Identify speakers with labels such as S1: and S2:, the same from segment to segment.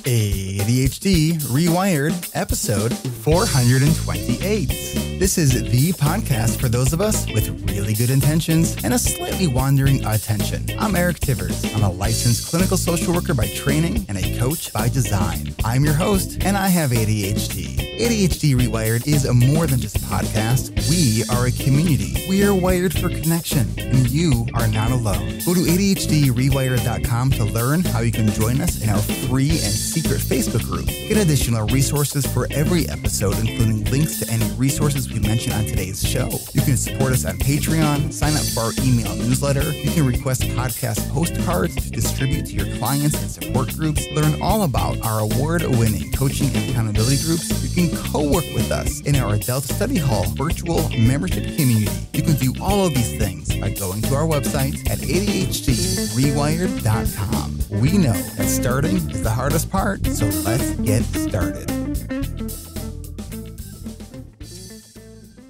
S1: ADHD Rewired, episode 428. This is the podcast for those of us with really good intentions and a slightly wandering attention. I'm Eric Tivers. I'm a licensed clinical social worker by training and a coach by design. I'm your host, and I have ADHD. ADHD Rewired is more than just a podcast. We are a community. We are wired for connection, and you are not alone. Go to ADHDrewired.com to learn how you can join us in our free and secret Facebook group. Get additional resources for every episode, including links to any resources we mention on today's show. You can support us on Patreon, sign up for our email newsletter. You can request podcast postcards to distribute to your clients and support groups. Learn all about our award-winning coaching and accountability groups. You can co-work with us in our Adult Study Hall virtual membership community. You can do all of these things by going to our website at ADHDrewired.com. We know that starting is the hardest part, so let's get started.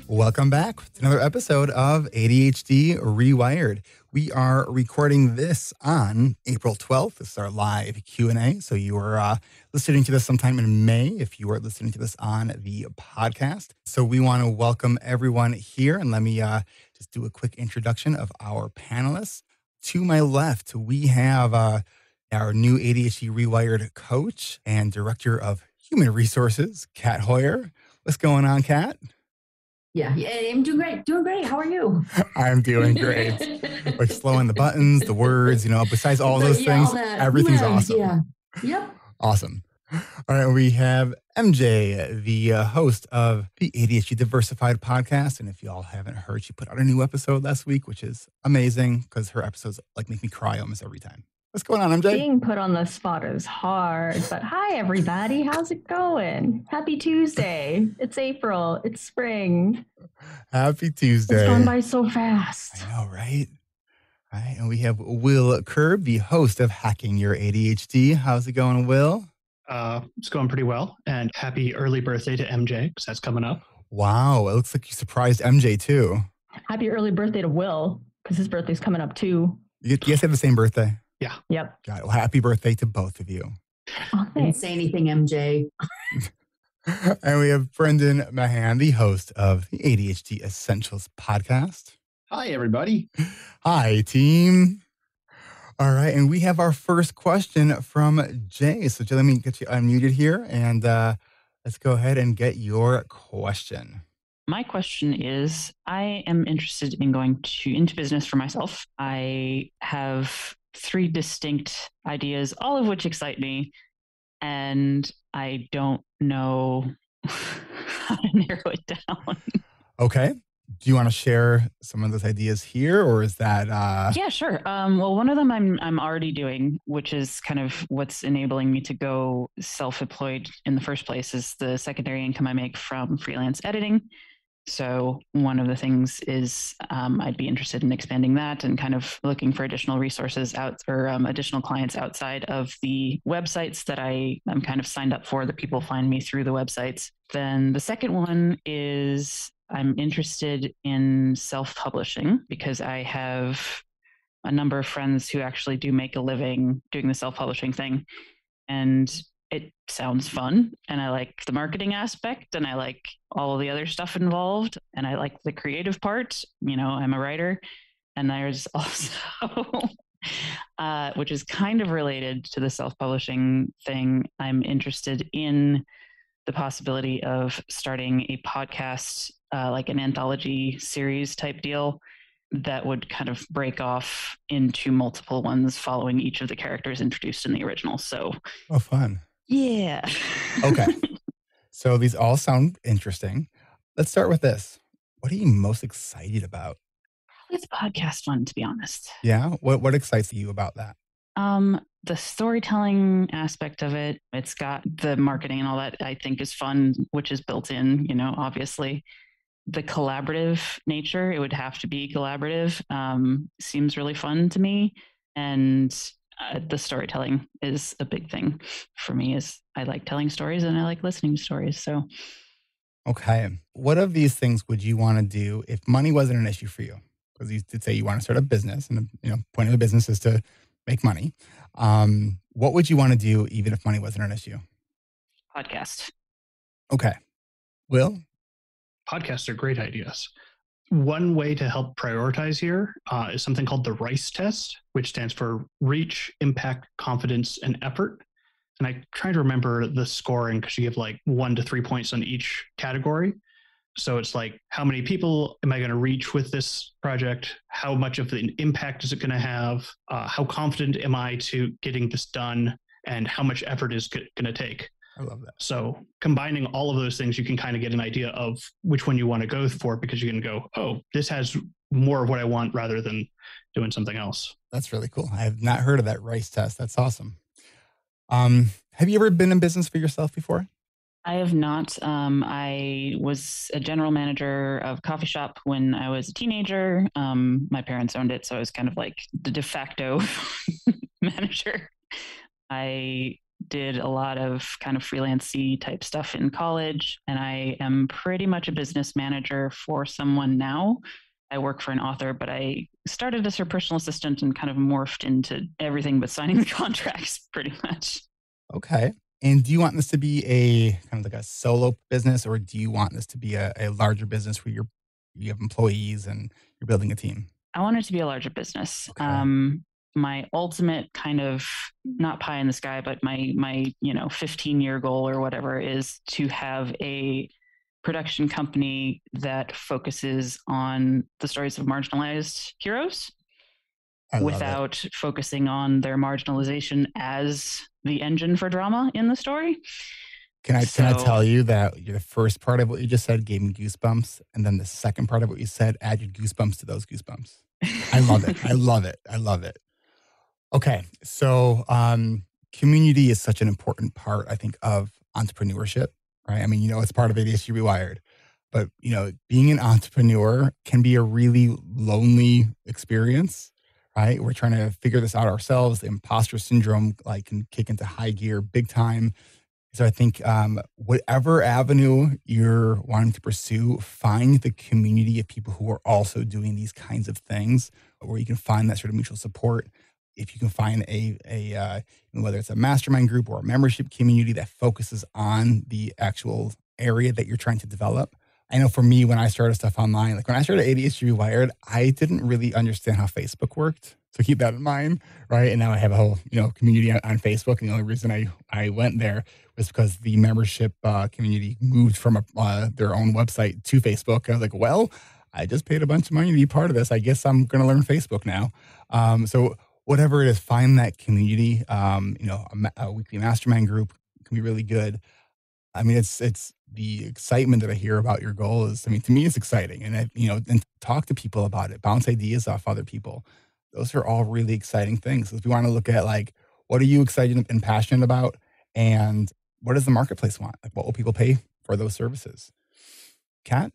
S1: Welcome back to another episode of ADHD Rewired. We are recording this on April 12th. This is our live Q&A. So you are listening to this sometime in May if you are listening to this on the podcast. So we want to welcome everyone here. And let me just do a quick introduction of our panelists. To my left, we have our new ADHD Rewired coach and director of human resources, Kat Hoyer. What's going on, Kat?
S2: Yeah, I'm doing great. How are you?
S1: I'm doing great. Like slowing the buttons, the words, besides all those things, everything's awesome.
S2: Yeah. Yep.
S1: Awesome. All right, we have MJ, the host of the ADHD Diversified podcast. And if you all haven't heard, she put out a new episode last week, which is amazing because her episodes make me cry almost every time. What's going on, MJ?
S3: Being put on the spot is hard, but hi, everybody. How's it going? Happy Tuesday. It's April. It's spring.
S1: Happy Tuesday.
S3: It's gone by so fast.
S1: I know, right? All right, and we have Will Curb, the host of Hacking Your ADHD. How's it going, Will?
S4: It's going pretty well. And happy early birthday to MJ, because that's coming up.
S1: Wow, it looks like you surprised MJ, too.
S3: Happy early birthday to Will, because his birthday's coming up, too.
S1: You guys have the same birthday?
S4: Yeah.
S3: Yep.
S1: Got it. Well, happy birthday to both of you.
S3: Oh,
S2: Didn't say anything, MJ.
S1: And we have Brendan Mahan, the host of the ADHD Essentials podcast.
S5: Hi, everybody.
S1: Hi, team. All right. And we have our first question from Jay. So, Jay, let me get you unmuted here and let's go ahead and get your question.
S6: My question is, I am interested in going into business for myself. I have 3 distinct ideas, all of which excite me, and I don't know how to narrow it down.
S1: Okay. Do you want to share some of those ideas here, or is that?
S6: Yeah, sure. Well, one of them I'm already doing, which is kind of what's enabling me to go self-employed in the first place, is the secondary income I make from freelance editing. So one of the things is I'd be interested in expanding that and kind of looking for additional resources additional clients outside of the websites that I'm kind of signed up for, that people find me through the websites. Then the second one is I'm interested in self-publishing because I have a number of friends who actually do make a living doing the self-publishing thing. And it sounds fun, and I like the marketing aspect, and I like all of the other stuff involved, and I like the creative part. I'm a writer, and there's also, which is kind of related to the self-publishing thing, I'm interested in the possibility of starting a podcast, like an anthology series type deal that would kind of break off into multiple ones following each of the characters introduced in the original. So,
S1: oh, fun.
S6: Yeah.
S1: Okay. So these all sound interesting. Let's start with this. What are you most excited about?
S6: It's podcast fun, to be honest.
S1: Yeah? What excites you about that?
S6: The storytelling aspect of it. It's got the marketing and all that I think is fun, which is built in, obviously. The collaborative nature, it would have to be collaborative, seems really fun to me. And the storytelling is a big thing for me. Is I like telling stories and I like listening to stories. So,
S1: okay, what of these things would you want to do if money wasn't an issue for you? Because you did say you want to start a business, and point of the business is to make money. What would you want to do even if money wasn't an issue?
S6: Podcast.
S1: Okay. Will?
S4: Podcasts are great ideas. One way to help prioritize here is something called the RICE test, which stands for Reach, Impact, Confidence, and Effort. And I try to remember the scoring because you give like 1 to 3 points on each category. So it's like, how many people am I going to reach with this project? How much of an impact is it going to have? How confident am I to getting this done? And how much effort is going to take?
S1: I love that.
S4: So combining all of those things, you can kind of get an idea of which one you want to go for, because you can go, oh, this has more of what I want rather than doing something else.
S1: That's really cool. I have not heard of that RICE test. That's awesome. Have you ever been in business for yourself before?
S6: I have not. I was a general manager of a coffee shop when I was a teenager. My parents owned it, so I was kind of like the de facto manager. I did a lot of kind of freelance-y type stuff in college, and I am pretty much a business manager for someone now. I work for an author, but I started as her personal assistant and kind of morphed into everything but signing the contracts pretty much.
S1: Okay. And do you want this to be a kind of like a solo business, or do you want this to be a larger business where you have employees and you're building a team?
S6: I want it to be a larger business.
S1: Okay.
S6: My ultimate kind of not pie in the sky, but my 15-year goal or whatever is to have a production company that focuses on the stories of marginalized heroes without focusing on their marginalization as the engine for drama in the story.
S1: Can I tell you that the first part of what you just said gave me goosebumps, and then the second part of what you said added goosebumps to those goosebumps. I love it. I love it. I love it. Okay, so community is such an important part, I think, of entrepreneurship, right? I mean, it's part of ADHD rewired, but being an entrepreneur can be a really lonely experience, right? We're trying to figure this out ourselves. The imposter syndrome can kick into high gear big time. So I think whatever avenue you're wanting to pursue, find the community of people who are also doing these kinds of things, where you can find that sort of mutual support. If you can find a whether it's a mastermind group or a membership community that focuses on the actual area that you're trying to develop. I know for me, when I started stuff online, like when I started ADHD Rewired, I didn't really understand how Facebook worked. So keep that in mind, right? And now I have a whole, community on Facebook. And the only reason I went there was because the membership community moved from their own website to Facebook. I was like, well, I just paid a bunch of money to be part of this. I guess I'm going to learn Facebook now. So whatever it is, find that community. A weekly mastermind group can be really good. I mean, it's the excitement that I hear about your goal is, to me, it's exciting. And, and talk to people about it, bounce ideas off other people. Those are all really exciting things. If we want to look at what are you excited and passionate about, and what does the marketplace want? Like, what will people pay for those services? Kat?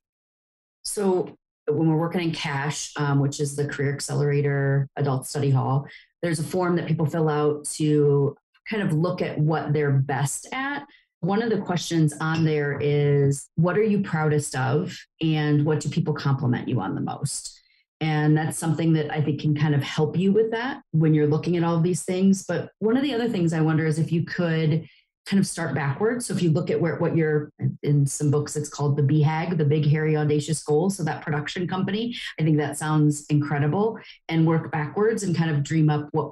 S2: So when we're working in Cash, which is the Career Accelerator Adult Study Hall, there's a form that people fill out to kind of look at what they're best at. One of the questions on there is, what are you proudest of, and what do people compliment you on the most? And that's something that I think can kind of help you with that when you're looking at all of these things. But one of the other things I wonder is if you could kind of start backwards. So if you look at what you're, in some books, it's called the BHAG, the Big, Hairy, Audacious Goal. So that production company, I think that sounds incredible, and work backwards and kind of dream up what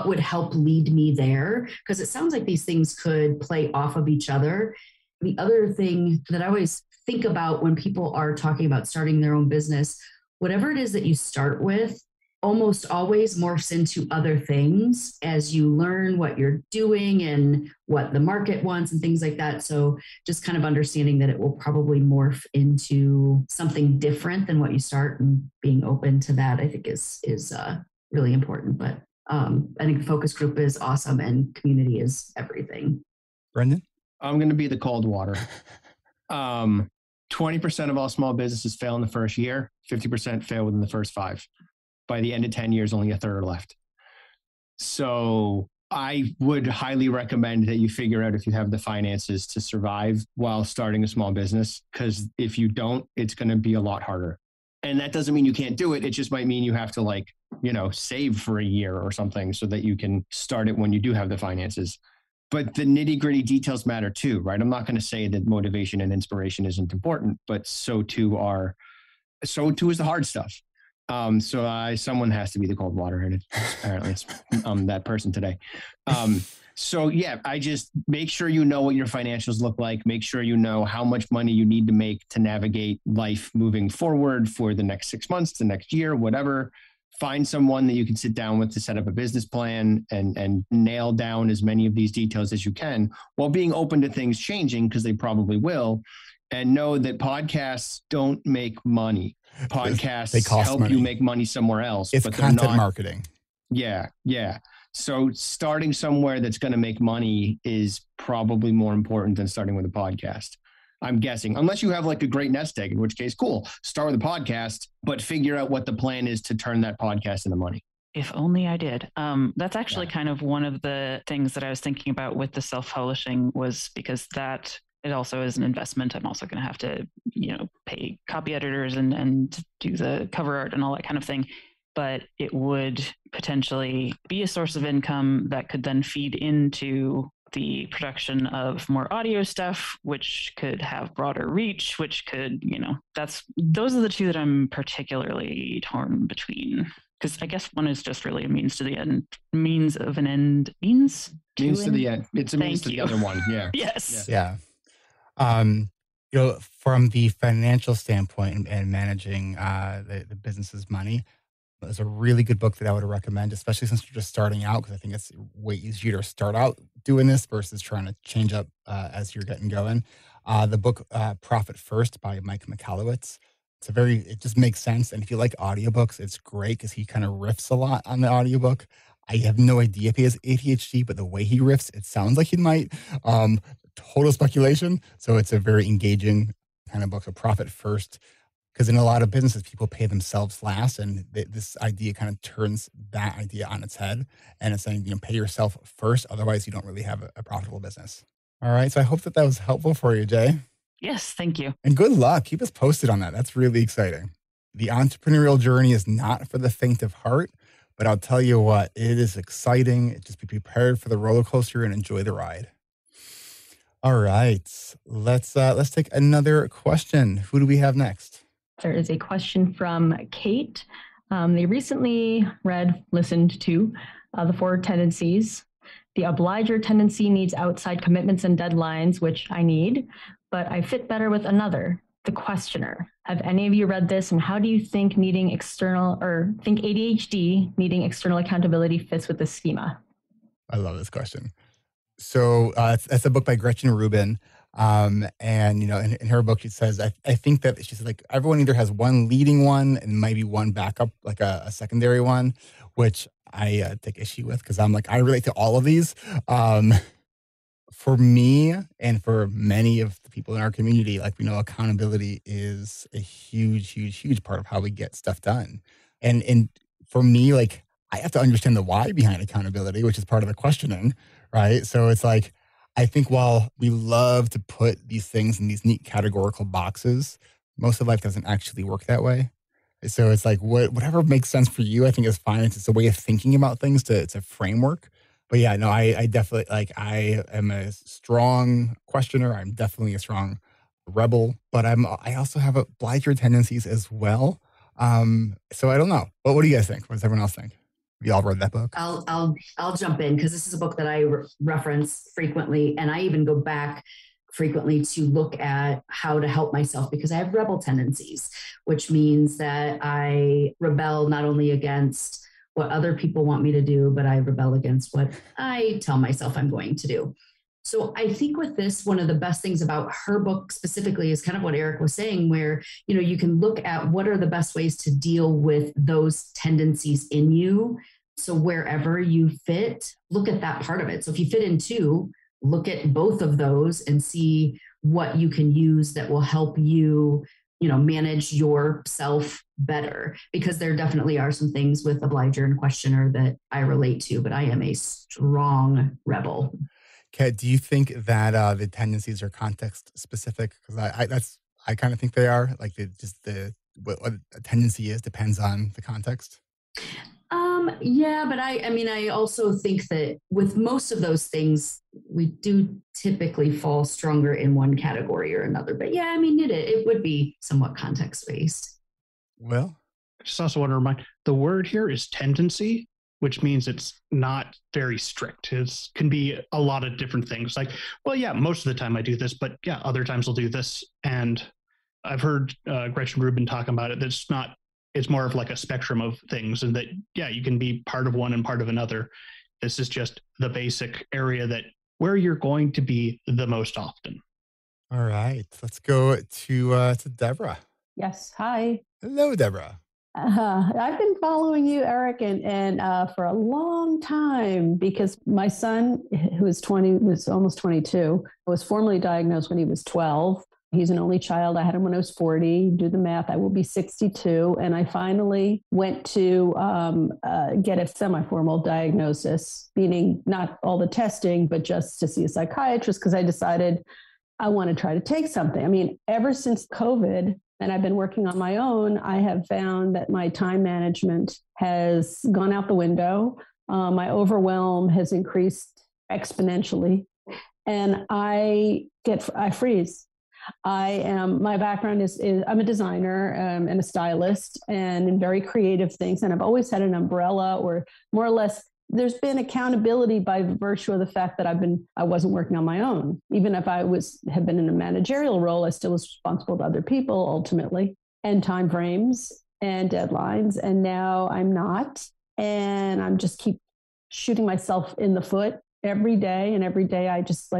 S2: would help lead me there? Because it sounds like these things could play off of each other. The other thing that I always think about when people are talking about starting their own business, whatever it is that you start with almost always morphs into other things as you learn what you're doing and what the market wants and things like that. So just kind of understanding that it will probably morph into something different than what you start, and being open to that, I think is really important. But I think the focus group is awesome, and community is everything.
S1: Brendan?
S5: I'm going to be the cold water. 20% of all small businesses fail in the first year, 50% fail within the first 5. By the end of 10 years, only a third are left. So I would highly recommend that you figure out if you have the finances to survive while starting a small business, because if you don't, it's going to be a lot harder. And that doesn't mean you can't do it. It just might mean you have to save for a year or something so that you can start it when you do have the finances. But the nitty gritty details matter too, right? I'm not going to say that motivation and inspiration isn't important, but so too is the hard stuff. Someone has to be the cold water, and apparently it's that person today. I just make sure you know what your financials look like. Make sure you know how much money you need to make to navigate life moving forward for the next 6 months, the next year, whatever. Find someone that you can sit down with to set up a business plan and nail down as many of these details as you can, while being open to things changing, because they probably will. And know that podcasts don't make money. Podcasts help money. You make money somewhere else.
S1: It's content marketing.
S5: Yeah. So starting somewhere that's going to make money is probably more important than starting with a podcast, I'm guessing. Unless you have like a great nest egg, in which case, cool, start with a podcast, but figure out what the plan is to turn that podcast into money.
S6: If only I did. That's actually kind of one of the things that I was thinking about with the self-publishing, was because that it also is an investment. I'm also going to have to, pay copy editors and do the cover art and all that kind of thing. But it would potentially be a source of income that could then feed into the production of more audio stuff, which could have broader reach, which could, those are the two that I'm particularly torn between. Because I guess one is just really a means to the end, means of an end, means to
S5: the end. It's a means to the other one. Yeah.
S6: Yes.
S1: Yeah. From the financial standpoint and managing the business's money, there's a really good book that I would recommend, especially since you're just starting out, because I think it's way easier to start out doing this versus trying to change up as you're getting going. The book Profit First by Mike Michalowicz. It just makes sense. And if you like audiobooks, it's great because he kind of riffs a lot on the audiobook. I have no idea if he has ADHD, but the way he riffs, it sounds like he might. Total speculation. So it's a very engaging kind of book. So Profit First, because in a lot of businesses, people pay themselves last. And this idea kind of turns that idea on its head. And it's saying, pay yourself first. Otherwise, you don't really have a profitable business. All right. So I hope that was helpful for you, Jay.
S6: Yes. Thank you.
S1: And good luck. Keep us posted on that. That's really exciting. The entrepreneurial journey is not for the faint of heart, but I'll tell you what, it is exciting. Just be prepared for the roller coaster and enjoy the ride. All right, let's take another question. Who do we have next?
S3: There is a question from Kate. They recently listened to the 4 tendencies. The obliger tendency needs outside commitments and deadlines, which I need, but I fit better with another, the questioner. Have any of you read this, and how do you think think ADHD needing external accountability fits with this schema?
S1: I love this question. So it's a book by Gretchen Rubin. And, in her book, she says, I think that she's like, everyone either has one leading one and maybe one backup, like a secondary one, which I take issue with because I'm like, I relate to all of these. For me and for many of the people in our community, like, we know accountability is a huge, huge, huge part of how we get stuff done. And for me, like, I have to understand the why behind accountability, which is part of the questioning, right? So it's like, I think while we love to put these things in these neat categorical boxes, most of life doesn't actually work that way. So it's like, whatever makes sense for you, I think is fine. It's a way of thinking about things. It's a framework. But yeah, no, I definitely, I am a strong questioner. I'm definitely a strong rebel, but I also have obliger tendencies as well. So I don't know. But what do you guys think? What does everyone else think? We all read that book.
S2: I'll jump in because this is a book that I reference frequently, and I even go back frequently to look at how to help myself because I have rebel tendencies, which means that I rebel not only against what other people want me to do, but I rebel against what I tell myself I'm going to do. So I think with this, one of the best things about her book specifically is kind of what Eric was saying, where, you can look at what are the best ways to deal with those tendencies in you. So wherever you fit, look at that part of it. So if you fit in 2, look at both of those and see what you can use that will help you, manage yourself better, because there definitely are some things with obliger and questioner that I relate to, but I am a strong rebel.
S1: Okay, do you think that the tendencies are context specific? Because I kind of think they are. Like what a tendency is depends on the context.
S2: Yeah, but I also think that with most of those things, we do typically fall stronger in one category or another. But yeah, I mean, it would be somewhat context based.
S1: Well,
S4: I just also want to remind the word here is tendency, which means it's not very strict. It can be a lot of different things. Like, well, yeah, most of the time I do this, but yeah, other times I'll do this. And I've heard Gretchen Rubin talk about it. That's not, it's more of like a spectrum of things, and that, yeah, you can be part of one and part of another. This is just the basic area that where you're going to be the most often.
S1: all right. Let's go to Deborah.
S7: Yes. Hi.
S1: Hello, Deborah.
S7: I've been following you, Eric, and for a long time, because my son, who is 20, was almost 22, was formally diagnosed when he was 12. He's an only child. I had him when I was 40. Do the math. I will be 62. And I finally went to get a semi-formal diagnosis, meaning not all the testing, but just to see a psychiatrist, because I decided I want to try to take something. I mean, ever since COVID, and I've been working on my own, I have found that my time management has gone out the window. My overwhelm has increased exponentially, and I freeze. My background is I'm a designer and a stylist and in very creative things. And I've always had an umbrella, or more or less, there's been accountability by virtue of the fact that I wasn't working on my own. Even if I had been in a managerial role, I still was responsible to other people ultimately, and time frames and deadlines. And now I'm not. And I'm just keep shooting myself in the foot every day. And every day I just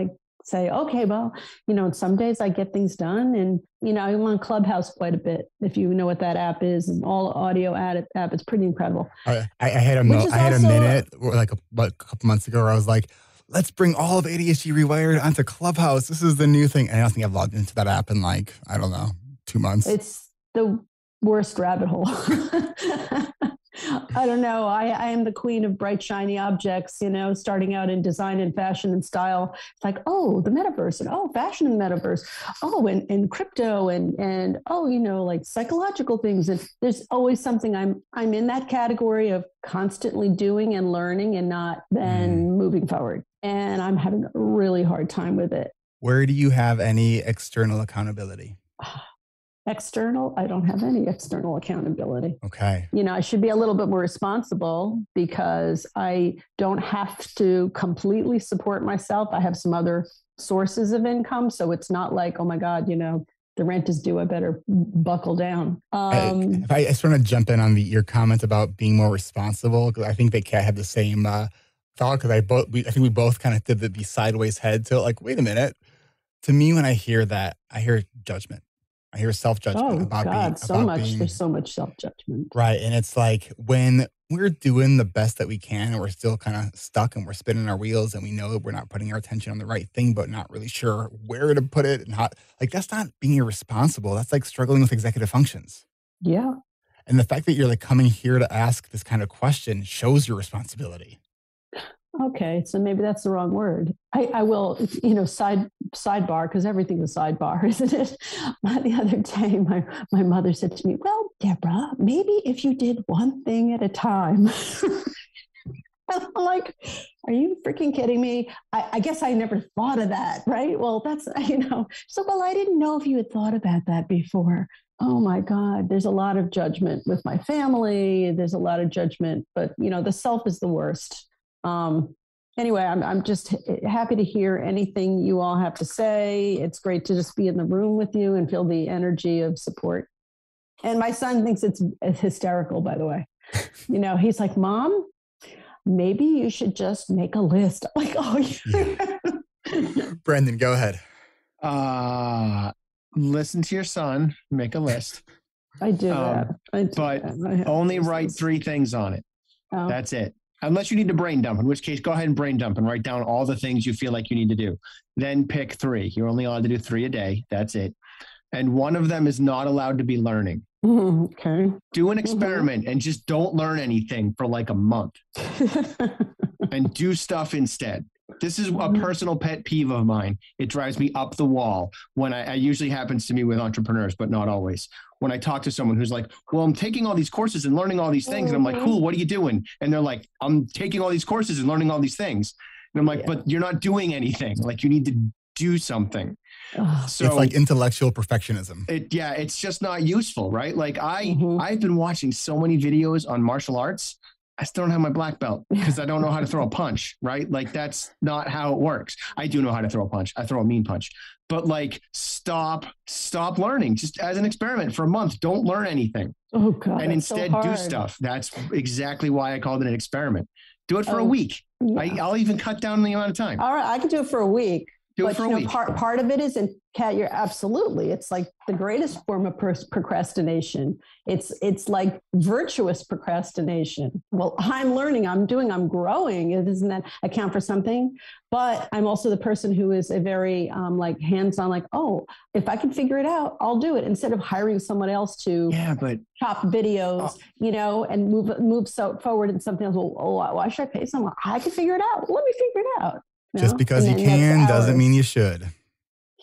S7: say, okay, well, some days I get things done. And, I'm on Clubhouse quite a bit. If you know what that app is, an all audio app, it's pretty incredible.
S1: I had a minute, like a couple months ago, where I was like, let's bring all of ADHD rewired onto Clubhouse. This is the new thing. And I don't think I've logged into that app in 2 months.
S7: It's the worst rabbit hole. I don't know. I am the queen of bright, shiny objects, starting out in design and fashion and style. It's like, oh, the metaverse, and fashion in the metaverse. Oh, and crypto and like psychological things. And there's always something I'm in that category of constantly doing and learning and not then moving forward. And I'm having a really hard time with it.
S1: Where do you have any external accountability?
S7: External, I don't have any external accountability.
S1: Okay.
S7: I should be a little bit more responsible because I don't have to completely support myself. I have some other sources of income. So it's not like, oh my God, the rent is due, I better buckle down.
S1: I just want to jump in on your comment about being more responsible, because I think that Kat had the same thought, because I think we both kind of did the sideways head to like, wait a minute. To me, when I hear that, I hear judgment. I hear self-judgment
S7: there's so much self-judgment.
S1: Right. And it's like when we're doing the best that we can and we're still kind of stuck and we're spinning our wheels and we know that we're not putting our attention on the right thing, but not really sure where to put it and how, that's not being irresponsible. That's like struggling with executive functions.
S7: Yeah.
S1: And the fact that you're coming here to ask this kind of question shows your responsibility.
S7: Okay, so maybe that's the wrong word. I will, sidebar, because everything's a sidebar, isn't it? The other day, my mother said to me, well, Deborah, maybe if you did one thing at a time. I'm like, are you freaking kidding me? I guess I never thought of that, right? Well, that's, so, well, I didn't know if you had thought about that before. Oh my God, there's a lot of judgment with my family. There's a lot of judgment, but, the self is the worst. Anyway, I'm just happy to hear anything you all have to say. It's great to just be in the room with you and feel the energy of support. And my son thinks it's hysterical, by the way. He's like, Mom, maybe you should just make a list. I'm like, oh, yeah.
S1: Brendan, go ahead.
S5: Listen to your son, make a list.
S7: I do that.
S5: But only write 3 things on it.
S7: Oh.
S5: That's it. Unless you need to brain dump, in which case go ahead and brain dump and write down all the things you feel like you need to do. Then pick 3. You're only allowed to do 3 a day. That's it. And one of them is not allowed to be learning.
S7: Okay.
S5: Do an experiment and just don't learn anything for like a month. And do stuff instead. This is a personal pet peeve of mine. It drives me up the wall when it usually happens to me with entrepreneurs, but not always. When I talk to someone who's like, well, I'm taking all these courses and learning all these things. And I'm like, cool, what are you doing? And they're like, I'm taking all these courses and learning all these things. And I'm like, but you're not doing anything. Like, you need to do something. So
S1: it's like intellectual perfectionism.
S5: It's just not useful, right? Like I've been watching so many videos on martial arts. I still don't have my black belt because I don't know how to throw a punch, right? Like, that's not how it works. I do know how to throw a punch. I throw a mean punch, but like, stop learning just as an experiment for a month. Don't learn anything.
S7: Oh God.
S5: And instead do stuff. That's exactly why I called it an experiment. Do it for a week. Yeah. I'll even cut down the amount of time.
S7: All right. I can do it for a week.
S5: Do it for a week.
S7: Part of it is, and Kat, you're absolutely, it's like the greatest form of procrastination. It's like virtuous procrastination. Well, I'm learning, I'm growing. Doesn't that account for something? But I'm also the person who is a very like hands-on, like, oh, if I can figure it out, I'll do it, instead of hiring someone else to chop videos, and move forward in something else. Well, why should I pay someone? I can figure it out. Let me figure it out.
S1: Just because you can doesn't mean you should.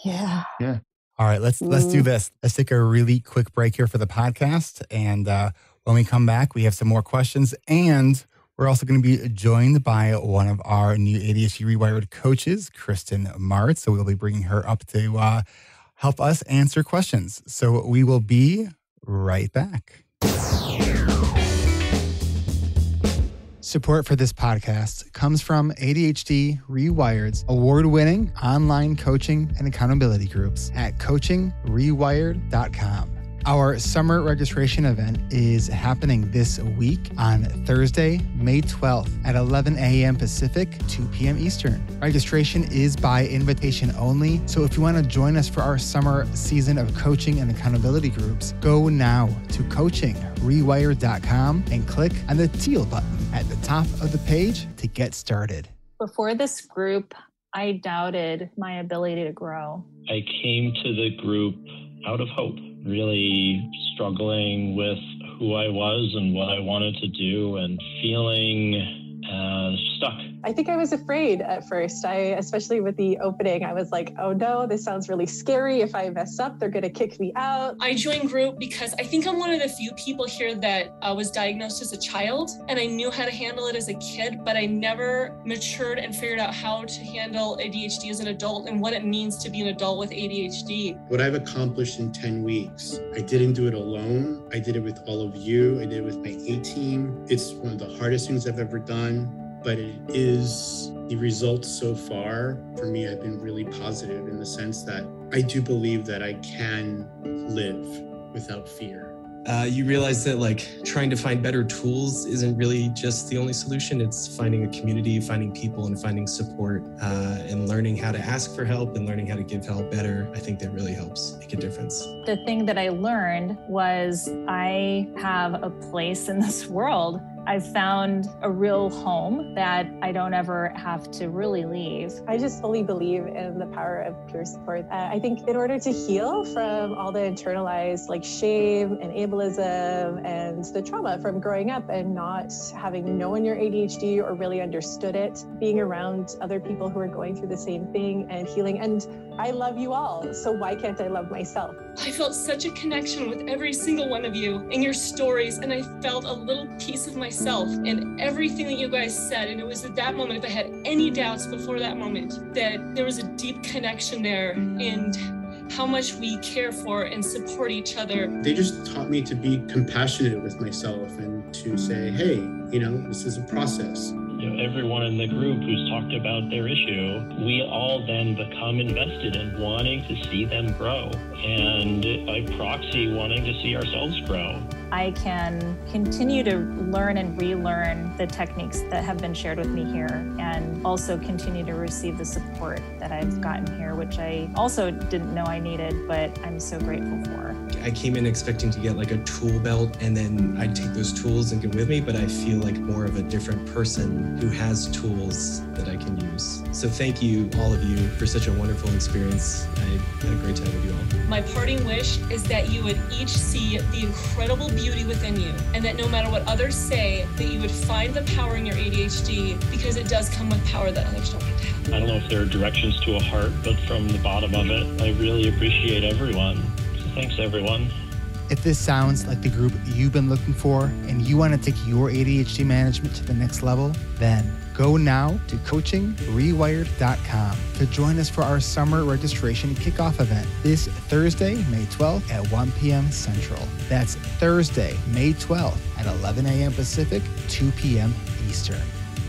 S7: Yeah.
S1: All right, let's do this. Let's take a really quick break here for the podcast. And when we come back, we have some more questions. And we're also going to be joined by one of our new ADHD reWired coaches, Kristin Marts. So we'll be bringing her up to help us answer questions. So we will be right back. Support for this podcast comes from ADHD reWired's award-winning online coaching and accountability groups at coachingrewired.com. Our summer registration event is happening this week on Thursday, May 12th at 11 a.m. Pacific, 2 p.m. Eastern. Registration is by invitation only, so if you want to join us for our summer season of coaching and accountability groups, go now to coachingrewired.com and click on the teal button at the top of the page to get started.
S8: Before this group, I doubted my ability to grow.
S9: I came to the group out of hope, really struggling with who I was and what I wanted to do and feeling stuck.
S8: I think I was afraid at first. Especially with the opening, I was like, oh no, this sounds really scary. If I mess up, they're going to kick me out.
S10: I joined group because I think I'm one of the few people here that was diagnosed as a child, and I knew how to handle it as a kid, but I never matured and figured out how to handle ADHD as an adult and what it means to be an adult with ADHD.
S11: What I've accomplished in 10 weeks, I didn't do it alone. I did it with all of you. I did it with my A-team. It's one of the hardest things I've ever done. But it is the results so far. For me, I've been really positive in the sense that I do believe that I can live without fear.
S12: You realize that trying to find better tools isn't really just the only solution. It's finding a community, finding people, and finding support, and learning how to ask for help and learning how to give help better. I think that really helps make a difference.
S8: The thing that I learned was I have a place in this world. I've found a real home that I don't ever have to really leave. I just fully believe in the power of peer support. I think in order to heal from all the internalized shame and ableism and the trauma from growing up and not having known your ADHD or really understood it, being around other people who are going through the same thing and healing. And I love you all, so why can't I love myself?
S10: I felt such a connection with every single one of you and your stories, and I felt a little piece of myself in everything that you guys said. And it was at that moment, if I had any doubts before that moment, that there was a deep connection there and how much we care for and support each other.
S11: They just taught me to be compassionate with myself and to say, hey, this is a process.
S9: Everyone in the group who's talked about their issue, we all then become invested in wanting to see them grow and by proxy wanting to see ourselves grow.
S8: I can continue to learn and relearn the techniques that have been shared with me here and also continue to receive the support that I've gotten here, which I also didn't know I needed, but I'm so grateful for.
S12: I came in expecting to get a tool belt and then I'd take those tools and go with me, but I feel like more of a different person who has tools that I can use. So thank you, all of you, for such a wonderful experience. I had a great time with you all.
S10: My parting wish is that you would each see the incredible beauty beauty within you, and that no matter what others say, that you would find the power in your ADHD, because it does come with power that others don't get to have.
S9: I don't know if there are directions to a heart, but from the bottom of it, I really appreciate everyone. So thanks, everyone.
S1: If this sounds like the group you've been looking for and you want to take your ADHD management to the next level, then go now to coachingrewired.com to join us for our summer registration kickoff event this Thursday, May 12th at 1 p.m. Central. That's Thursday, May 12th at 11 a.m. Pacific, 2 p.m. Eastern.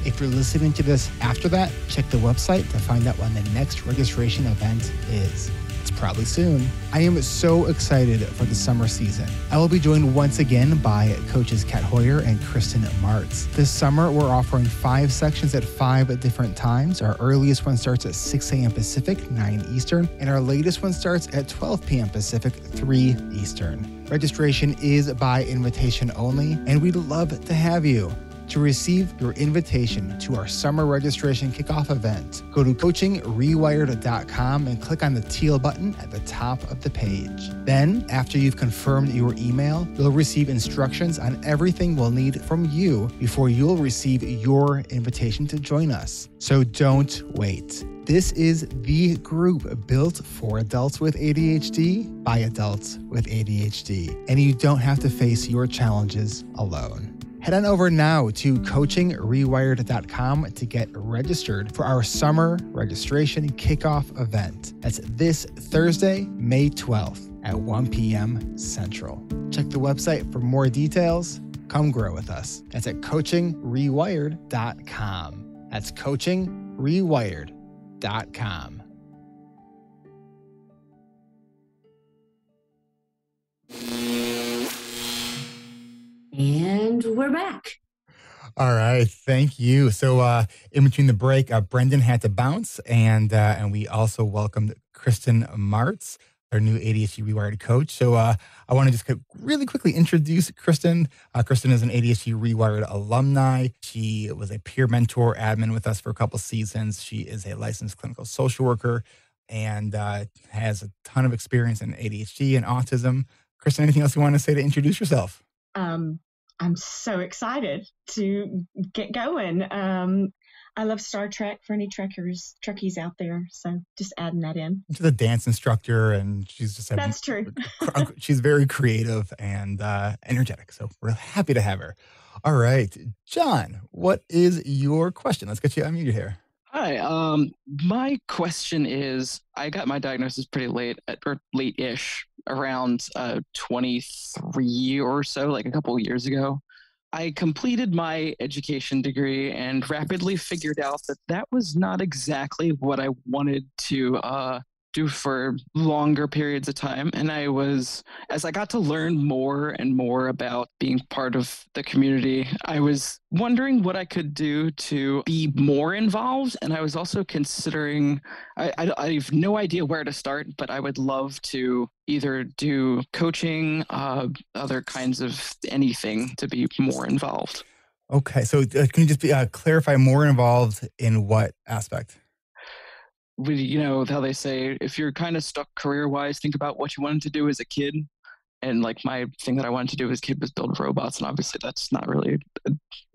S1: If you're listening to this after that, check the website to find out when the next registration event is. It's probably soon. I am so excited for the summer season. I will be joined once again by coaches Kat Hoyer and Kristin Marts. This summer, we're offering 5 sections at 5 different times. Our earliest one starts at 6 a.m. Pacific, 9 Eastern, and our latest one starts at 12 p.m. Pacific, 3 Eastern. Registration is by invitation only, and we'd love to have you. To receive your invitation to our summer registration kickoff event, go to coachingrewired.com and click on the teal button at the top of the page. Then, after you've confirmed your email, you'll receive instructions on everything we'll need from you before you'll receive your invitation to join us. So don't wait. This is the group built for adults with ADHD by adults with ADHD, and you don't have to face your challenges alone. Head on over now to coachingrewired.com to get registered for our summer registration kickoff event. That's this Thursday, May 12th at 1 p.m. Central. Check the website for more details. Come grow with us. That's at coachingrewired.com. That's coachingrewired.com.
S2: And we're back.
S1: All right, thank you. So in between the break, Brendan had to bounce, and we also welcomed Kristin Marts, our new ADHD Rewired coach. So I want to just really quickly introduce Kristin. Kristin is an ADHD Rewired alumni. She was a peer mentor admin with us for a couple seasons. She is a licensed clinical social worker and has a ton of experience in ADHD and autism. Kristin, anything else you want to say to introduce yourself?
S13: I'm so excited to get going. I love Star Trek for any Trekkies out there. So just adding that in.
S1: She's a dance instructor, and she's just
S13: that's true.
S1: She's very creative and energetic. So we're happy to have her. All right, John, what is your question? Let's get you unmuted here.
S14: Hi. My question is, I got my diagnosis pretty late-ish, around 23 or so, like a couple of years ago. I completed my education degree and rapidly figured out that that was not exactly what I wanted to do for longer periods of time. And as I got to learn more and more about being part of the community, I was wondering what I could do to be more involved. And I was also considering, I have no idea where to start, but I would love to either do coaching, other kinds of anything to be more involved.
S1: Okay. So can you just clarify more involved in what aspect?
S14: You know how they say, if you're kind of stuck career-wise, think about what you wanted to do as a kid. And like my thing that I wanted to do as a kid was build robots. And obviously that's not really,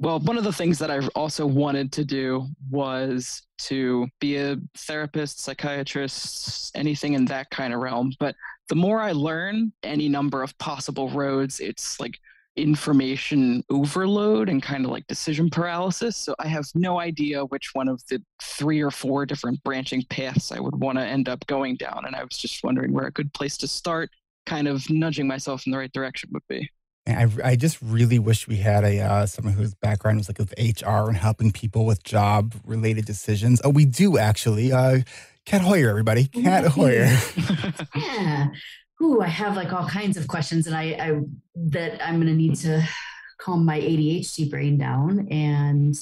S14: well, one of the things that I also wanted to do was to be a therapist, psychiatrist, anything in that kind of realm. But the more I learn any number of possible roads, it's like information overload and kind of like decision paralysis. So I have no idea which one of the 3 or 4 different branching paths I would want to end up going down. And I was just wondering where a good place to start, kind of nudging myself in the right direction would be.
S1: And I just really wish we had someone whose background was like with HR and helping people with job related decisions. Oh, we do actually. Kat Hoyer, everybody. Kat Hoyer.
S2: Yeah. Ooh, I have like all kinds of questions, and I'm going to need to calm my ADHD brain down. And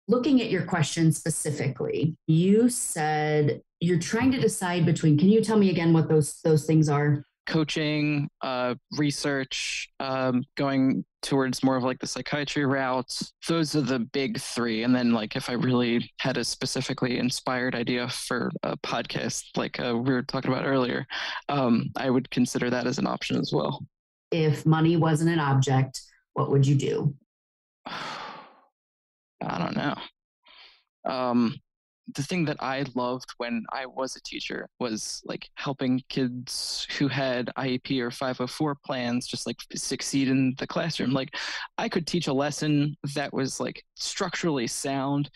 S2: looking at your question specifically, you said you're trying to decide between. Can you tell me again what those things are?
S14: Coaching, research, going towards more of like the psychiatry routes. Those are the big 3. And then like if I really had a specifically inspired idea for a podcast, like we were talking about earlier, I would consider that as an option as well.
S2: if money wasn't an object, what would you do?
S14: I don't know. The thing that I loved when I was a teacher was like helping kids who had IEP or 504 plans just like succeed in the classroom. Like I could teach a lesson that was like structurally sound,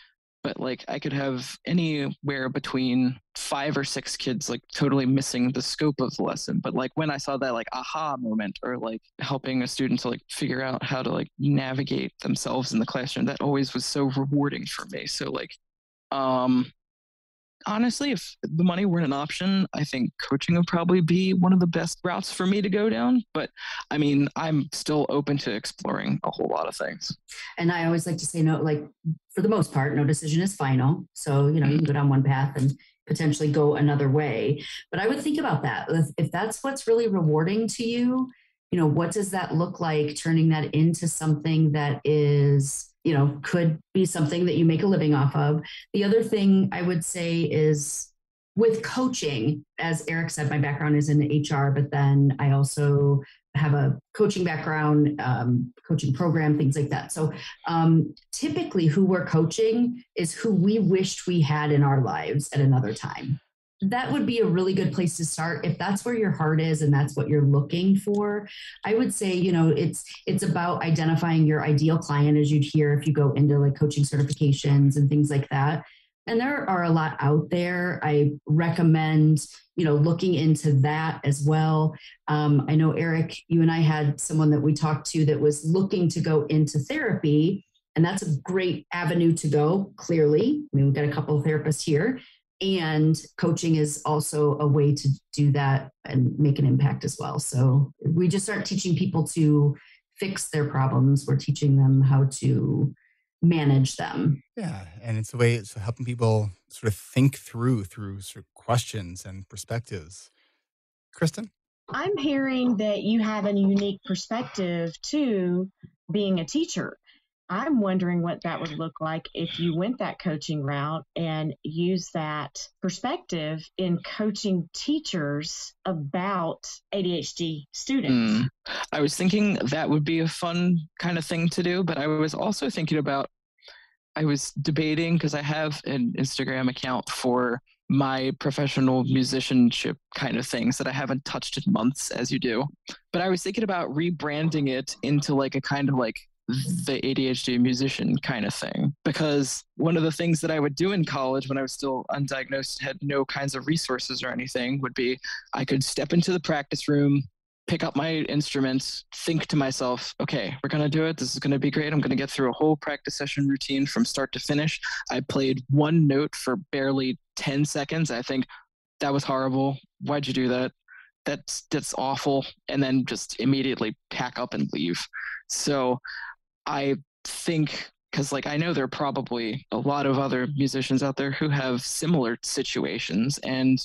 S14: but like I could have anywhere between 5 or 6 kids like totally missing the scope of the lesson. But like when I saw that like aha moment, or like helping a student to like figure out how to like navigate themselves in the classroom, that always was so rewarding for me. So like honestly, if the money weren't an option, I think coaching would probably be one of the best routes for me to go down. But I mean, I'm still open to exploring a whole lot of things.
S2: And I always like to say, no, like for the most part, no decision is final. So, you can go down one path and potentially go another way. But I would think about that. If that's what's really rewarding to you, what does that look like, turning that into something that is, could be something that you make a living off of. The other thing I would say is with coaching, as Eric said, my background is in HR, but then I also have a coaching background, coaching program, things like that. So typically who we're coaching is who we wished we had in our lives at another time. That would be a really good place to start. If that's where your heart is and that's what you're looking for, I would say, it's about identifying your ideal client, as you'd hear if you go into like coaching certifications and things like that. And there are a lot out there. I recommend, looking into that as well. I know, Eric, you and I had someone that we talked to that was looking to go into therapy, and that's a great avenue to go, clearly. I mean, we've got a couple of therapists here. And coaching is also a way to do that and make an impact as well. So we just aren't teaching people to fix their problems. We're teaching them how to manage them.
S1: Yeah. And it's a way it's helping people sort of think through sort of questions and perspectives. Kristin?
S13: I'm hearing that you have a unique perspective to being a teacher. I'm wondering what that would look like if you went that coaching route and use that perspective in coaching teachers about ADHD students.
S14: I was thinking that would be a fun kind of thing to do, but I was also thinking about, I was debating because I have an Instagram account for my professional musicianship kind of things that I haven't touched in months, as you do. But I was thinking about rebranding it into like a kind of like the ADHD musician kind of thing, because one of the things that I would do in college when I was still undiagnosed, had no kinds of resources or anything, would be I could step into the practice room, pick up my instruments, think to myself, okay, we're going to do it. This is going to be great. I'm going to get through a whole practice session routine from start to finish. I played one note for barely 10 seconds. I think that was horrible. Why'd you do that? That's awful. And then just immediately pack up and leave. So I think, because like I know there are probably a lot of other musicians out there who have similar situations, and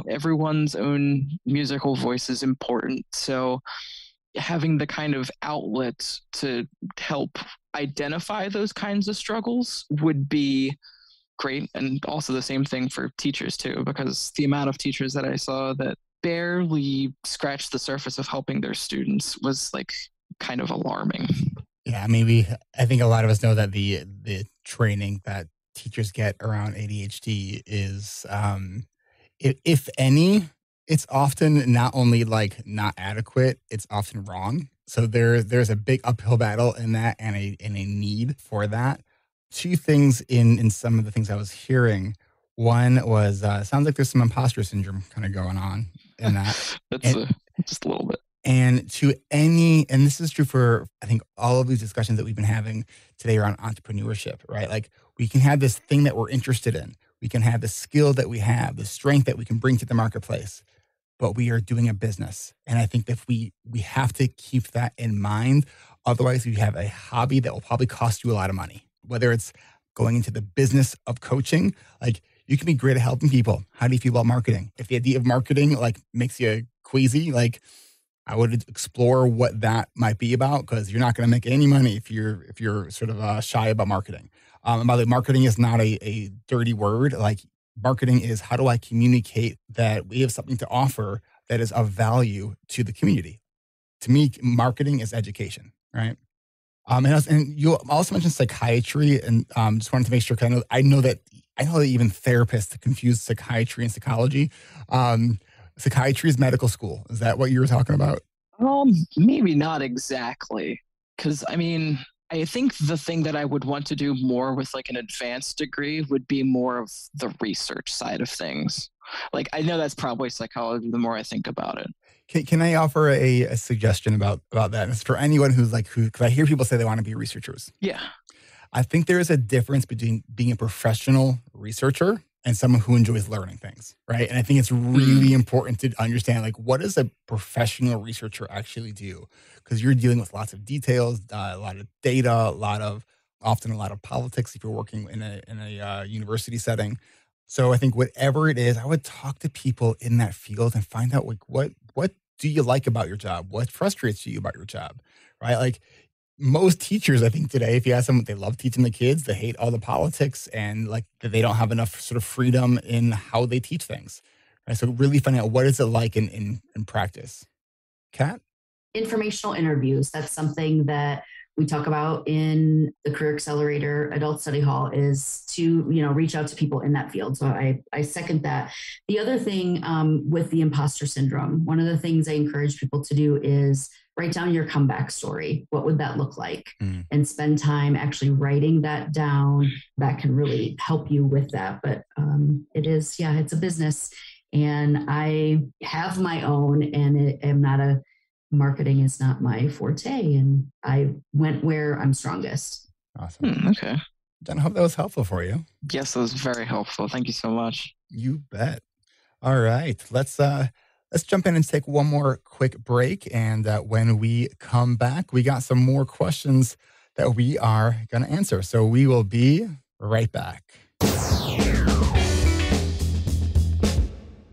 S14: everyone's own musical voice is important. So having the kind of outlet to help identify those kinds of struggles would be great. And also the same thing for teachers too, because the amount of teachers that I saw that barely scratched the surface of helping their students was like kind of alarming.
S1: Yeah, I think a lot of us know that the training that teachers get around ADHD is, if any, it's often not only like not adequate, it's often wrong. So there's a big uphill battle in that, and a need for that. Two things in some of the things I was hearing. One was sounds like there's some imposter syndrome kind of going on in that.
S14: That's just a little bit.
S1: And and this is true for, I think, all of these discussions that we've been having today around entrepreneurship, right? Like we can have this thing that we're interested in. We can have the skill that we have, the strength that we can bring to the marketplace, but we are doing a business. And I think that we have to keep that in mind. Otherwise, we have a hobby that will probably cost you a lot of money, whether it's going into the business of coaching. Like you can be great at helping people. How do you feel about marketing? If the idea of marketing like makes you queasy, like I would explore what that might be about, because you're not going to make any money if you're sort of shy about marketing. And by the way, marketing is not a dirty word. Like marketing is, how do I communicate that we have something to offer that is of value to the community? to me, marketing is education, right? And you also mentioned psychiatry, and just wanted to make sure, because I know that even therapists confuse psychiatry and psychology. Psychiatry is medical school. Is that what you were talking about?
S14: Maybe not exactly. Because, I mean, I think the thing that I would want to do more with like an advanced degree would be more of the research side of things. Like, I know that's probably psychology the more I think about it.
S1: Can I offer a suggestion about that? And it's for anyone who's because I hear people say they want to be researchers.
S14: Yeah.
S1: I think there is a difference between being a professional researcher and someone who enjoys learning things, right? And I think it's really important to understand, like, what does a professional researcher actually do? Because you're dealing with lots of details, a lot of data, often a lot of politics if you're working in a university setting. So I think whatever it is, I would talk to people in that field and find out, like, what do you like about your job? What frustrates you about your job, right? Like, most teachers, I think today, if you ask them, they love teaching the kids, they hate all the politics, and like they don't have enough sort of freedom in how they teach things. Right? So really finding out what is it like in practice. Kat?
S2: Informational interviews. That's something that we talk about in the Career Accelerator Adult Study Hall, is to, reach out to people in that field. So I second that. The other thing with the imposter syndrome, one of the things I encourage people to do is write down your comeback story. What would that look like? And spend time actually writing that down. That can really help you with that. But it's a business, and I have my own, and marketing is not my forte, and I went where I'm strongest.
S1: Awesome.
S14: Okay.
S1: Jen, I hope that was helpful for you.
S14: Yes, that was very helpful. Thank you so much.
S1: You bet. All right. Let's jump in and take one more quick break. And when we come back, we got some more questions that we are going to answer. So we will be right back.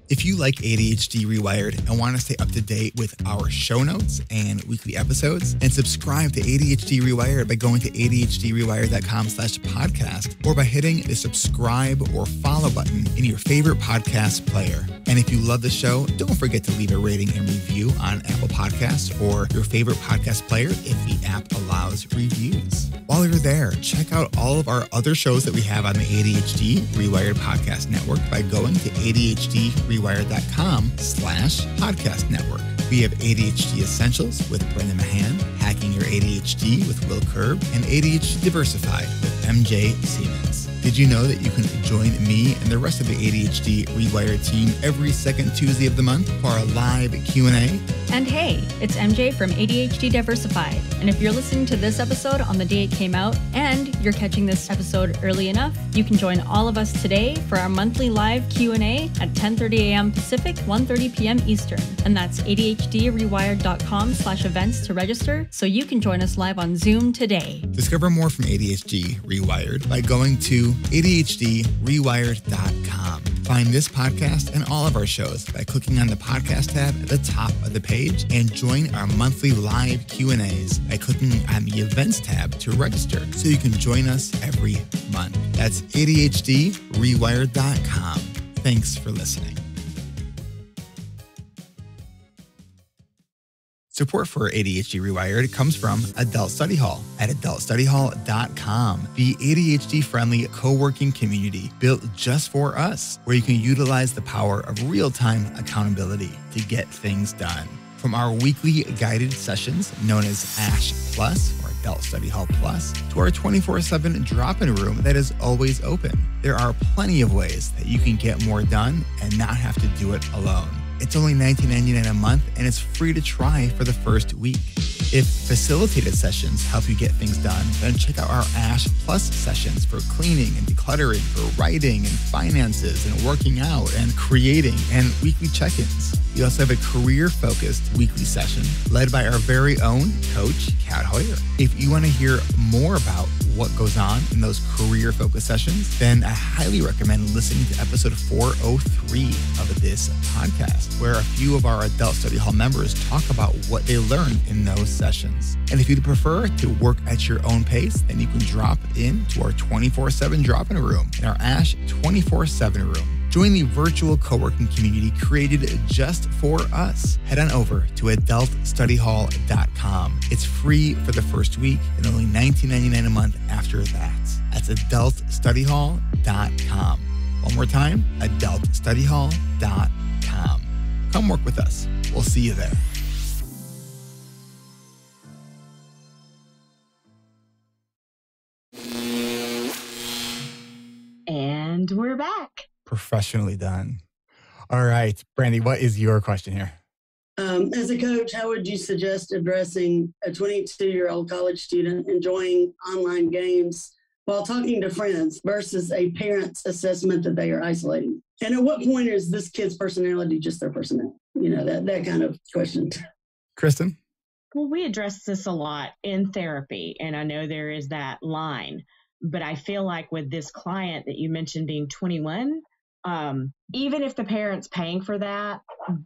S1: If you like ADHD Rewired and want to stay up to date with our show notes and weekly episodes, and subscribe to ADHD Rewired by going to adhdrewired.com/podcast, or by hitting the subscribe or follow button in your favorite podcast player. And if you love the show, don't forget to leave a rating and review on Apple Podcasts or your favorite podcast player if the app allows reviews. While you're there, check out all of our other shows that we have on the ADHD Rewired Podcast Network by going to adhdrewired.com/podcast network. We have ADHD Essentials with Brendan Mahan, Hacking Your ADHD with Will Curb, and ADHD Diversified with MJ Siemens. Did you know that you can join me and the rest of the ADHD Rewired team every second Tuesday of the month for our live Q&A?
S3: And hey, it's MJ from ADHD Diversified. And if you're listening to this episode on the day it came out, and you're catching this episode early enough, you can join all of us today for our monthly live Q&A at 10:30 a.m. Pacific, 1:30 p.m. Eastern. And that's adhdrewired.com/events to register, so you can join us live on Zoom today.
S1: Discover more from ADHD Rewired by going to adhdrewired.com. Find this podcast and all of our shows by clicking on the podcast tab at the top of the page, and join our monthly live Q&As by clicking on the events tab to register, so you can join us every month. That's adhdrewired.com. Thanks for listening. Support for ADHD Rewired comes from Adult Study Hall at adultstudyhall.com, the ADHD-friendly co-working community built just for us, where you can utilize the power of real-time accountability to get things done. From our weekly guided sessions known as ASH Plus, or Adult Study Hall Plus, to our 24/7 drop-in room that is always open, there are plenty of ways that you can get more done and not have to do it alone. It's only $19.99 a month, and it's free to try for the first week. If facilitated sessions help you get things done, then check out our ASH Plus sessions for cleaning and decluttering, for writing and finances and working out and creating, and weekly check-ins. We also have a career-focused weekly session led by our very own coach, Kat Hoyer. If you want to hear more about what goes on in those career-focused sessions, then I highly recommend listening to episode 403 of this podcast, where a few of our Adult Study Hall members talk about what they learned in those sessions. And if you'd prefer to work at your own pace, then you can drop into our 24/7 drop-in room in our ASH 24/7 room. Join the virtual co-working community created just for us. Head on over to adultstudyhall.com. It's free for the first week and only $19.99 a month after that. That's adultstudyhall.com. One more time, adultstudyhall.com. Come work with us. We'll see you there.
S13: And we're back.
S1: Professionally done. All right, Brandy, what is your question here?
S15: As a coach, how would you suggest addressing a 22-year-old college student enjoying online games while talking to friends versus a parent's assessment that they are isolating? And at what point is this kid's personality just their personality? That kind of question.
S1: Kristin?
S13: Well, we address this a lot in therapy, and I know there is that line. But I feel like with this client that you mentioned being 21, even if the parent's paying for that,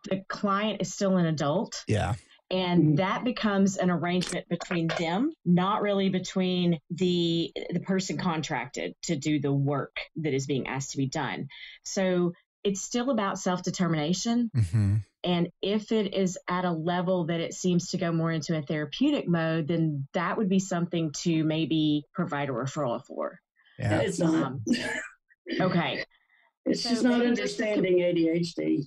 S13: the client is still an adult.
S1: Yeah.
S13: And that becomes an arrangement between them, not really between the person contracted to do the work that is being asked to be done. So it's still about self-determination.
S1: Mm-hmm.
S13: And if it is at a level that it seems to go more into a therapeutic mode, then that would be something to maybe provide a referral for.
S1: Yeah.
S15: It's not.
S13: Okay.
S15: It's just not understanding ADHD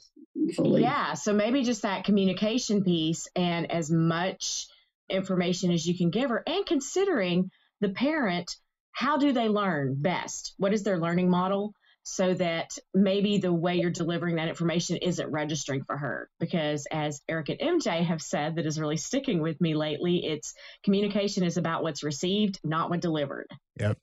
S15: fully.
S13: Yeah. So maybe just that communication piece and as much information as you can give her, and considering the parent, how do they learn best? What is their learning model? So that maybe the way you're delivering that information isn't registering for her. Because as Eric and MJ have said, that is really sticking with me lately, it's communication is about what's received, not what delivered.
S1: Yep.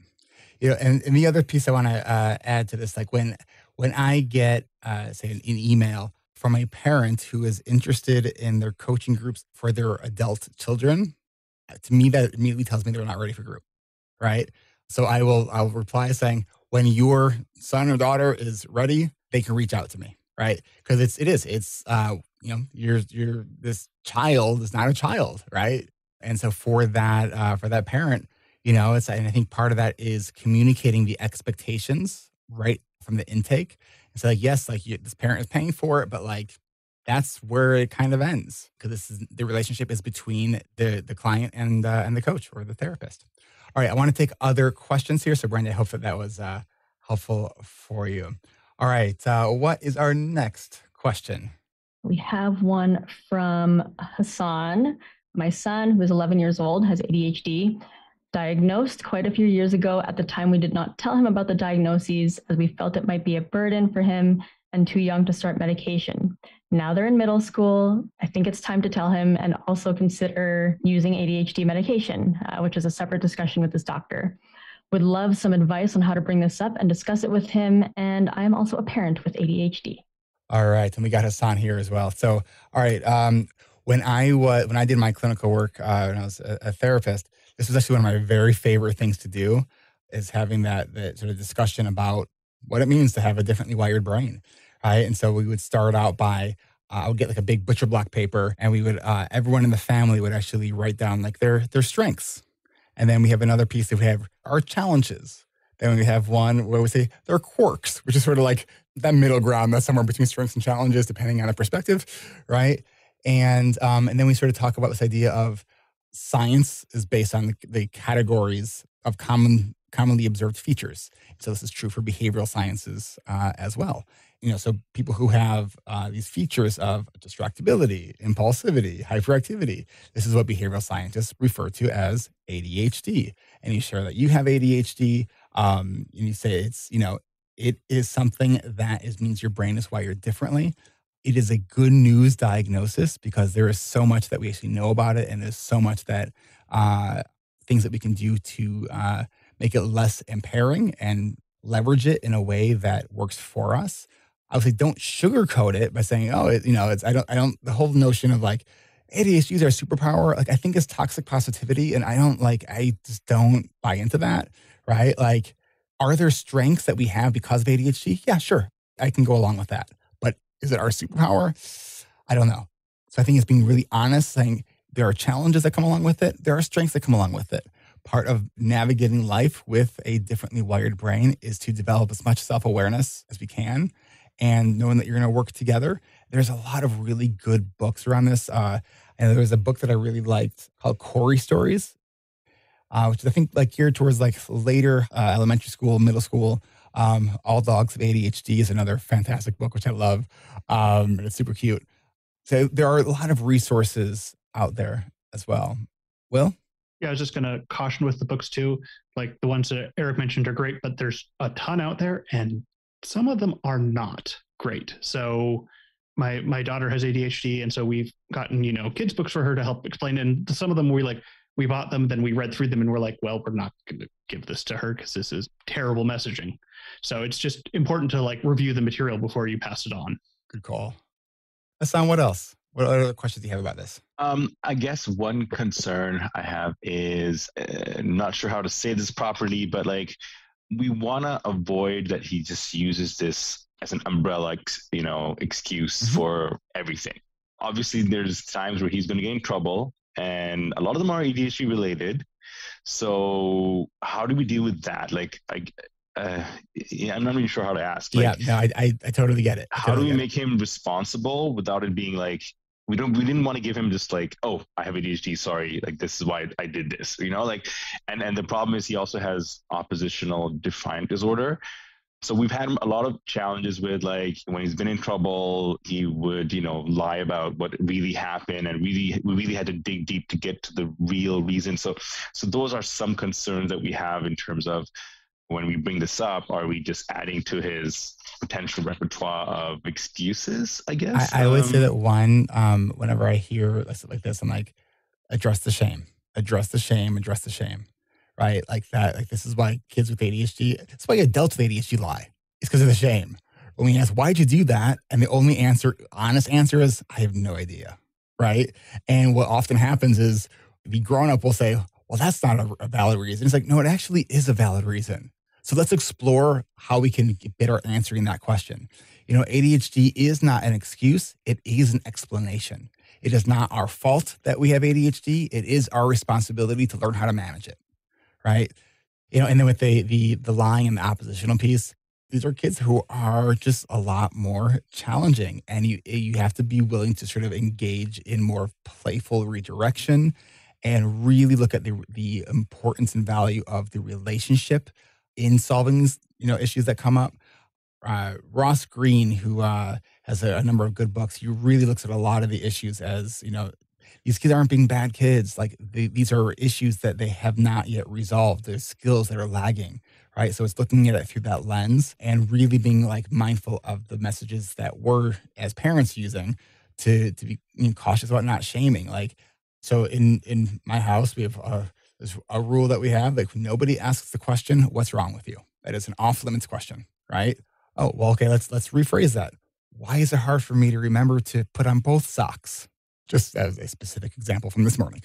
S1: And the other piece I want to add to this, like when I get, say, an email from a parent who is interested in their coaching groups for their adult children, to me, that immediately tells me they're not ready for group, right? So I'll reply saying, when your son or daughter is ready, they can reach out to me, right? Because it's this child is not a child, right? And so for that parent, and I think part of that is communicating the expectations right from the intake. And so yes, this parent is paying for it, but that's where it kind of ends, because the relationship is between the client and the coach or the therapist. All right, I want to take other questions here. So, Brenda, I hope that was helpful for you. All right, what is our next question?
S3: We have one from Hassan. My son, who is 11 years old, has ADHD, diagnosed quite a few years ago. At the time, we did not tell him about the diagnoses as we felt it might be a burden for him and too young to start medication. Now they're in middle school. I think it's time to tell him and also consider using ADHD medication, which is a separate discussion with his doctor. Would love some advice on how to bring this up and discuss it with him. And I am also a parent with ADHD.
S1: All right. And we got Hassan here as well. So, all right. When I did my clinical work, when I was a therapist, this was actually one of my very favorite things to do, is having that sort of discussion about what it means to have a differently wired brain. Right. And so we would start out by, I would get a big butcher block paper, and we would, everyone in the family would actually write down their strengths. And then we have another piece that we have our challenges. Then we have one where we say their quirks, which is sort of that middle ground that's somewhere between strengths and challenges, depending on the perspective. Right. And then we sort of talk about this idea of science is based on the categories of commonly observed features. So this is true for behavioral sciences as well. So people who have these features of distractibility, impulsivity, hyperactivity, this is what behavioral scientists refer to as ADHD. And you share that you have ADHD, and you say it is something that means your brain is wired differently. It is a good news diagnosis because there is so much that we actually know about it, and there's so much that things that we can do to make it less impairing and leverage it in a way that works for us. Obviously, don't sugarcoat it by saying, the whole notion of ADHD is our superpower. I think it's toxic positivity, and I just don't buy into that, right? Are there strengths that we have because of ADHD? Yeah, sure. I can go along with that. But is it our superpower? I don't know. So I think it's being really honest, saying there are challenges that come along with it. There are strengths that come along with it. Part of navigating life with a differently wired brain is to develop as much self-awareness as we can, and knowing that you're going to work together. There's a lot of really good books around this. And there was a book that I really liked called Corey Stories, which is, I think, like geared towards like later elementary school, middle school. All Dogs Have ADHD is another fantastic book, which I love. And it's super cute. So there are a lot of resources out there as well. Will?
S4: Yeah, I was just going to caution with the books too. Like the ones that Eric mentioned are great, but there's a ton out there and some of them are not great. So my daughter has ADHD, and so we've gotten, kids books for her to help explain. And some of them we bought them, then we read through them and we're like, well, we're not going to give this to her because this is terrible messaging. So it's just important to like review the material before you pass it on.
S1: Good call. Hassan, what else? What other questions do you have about this?
S16: I guess one concern I have is not sure how to say this properly, but like we want to avoid that he just uses this as an umbrella, excuse for everything. Obviously, there's times where he's going to get in trouble, and a lot of them are ADHD related. So how do we deal with that? Like, I'm not really sure how to ask. Like,
S1: I totally get it.
S16: How do we make him responsible without it being like, we didn't want to give him just like, oh, I have ADHD, sorry, like this is why I did this, like, and the problem is he also has oppositional defiant disorder. So we've had a lot of challenges with, like, when he's been in trouble, he would, lie about what really happened, and we really had to dig deep to get to the real reason. So those are some concerns that we have in terms of when we bring this up, are we just adding to his potential repertoire of excuses, I guess?
S1: I would say that whenever I hear stuff like this, I'm like, address the shame, address the shame, address the shame, right? Like that, like this is why kids with ADHD, it's why adults with ADHD lie. It's because of the shame. When we ask, why'd you do that? And the only honest answer is, I have no idea, right? And what often happens is the grown-up will say, well, that's not a valid reason. It's like, no, it actually is a valid reason. So let's explore how we can get better at answering that question. ADHD is not an excuse. It is an explanation. It is not our fault that we have ADHD. It is our responsibility to learn how to manage it, right? And then with the lying and the oppositional piece, these are kids who are just a lot more challenging. And you have to be willing to sort of engage in more playful redirection and really look at the importance and value of the relationship in solving these, issues that come up. Ross Green, who has a number of good books, he really looks at a lot of the issues as, these kids aren't being bad kids. Like these are issues that they have not yet resolved. There's skills that are lagging, right? So it's looking at it through that lens and really being like mindful of the messages that we're as parents using to be cautious about not shaming. Like, so in my house, we have there's a rule that we have, like nobody asks the question, what's wrong with you? That is an off limits question, right? Oh, well, okay, let's rephrase that. Why is it hard for me to remember to put on both socks? Just as a specific example from this morning.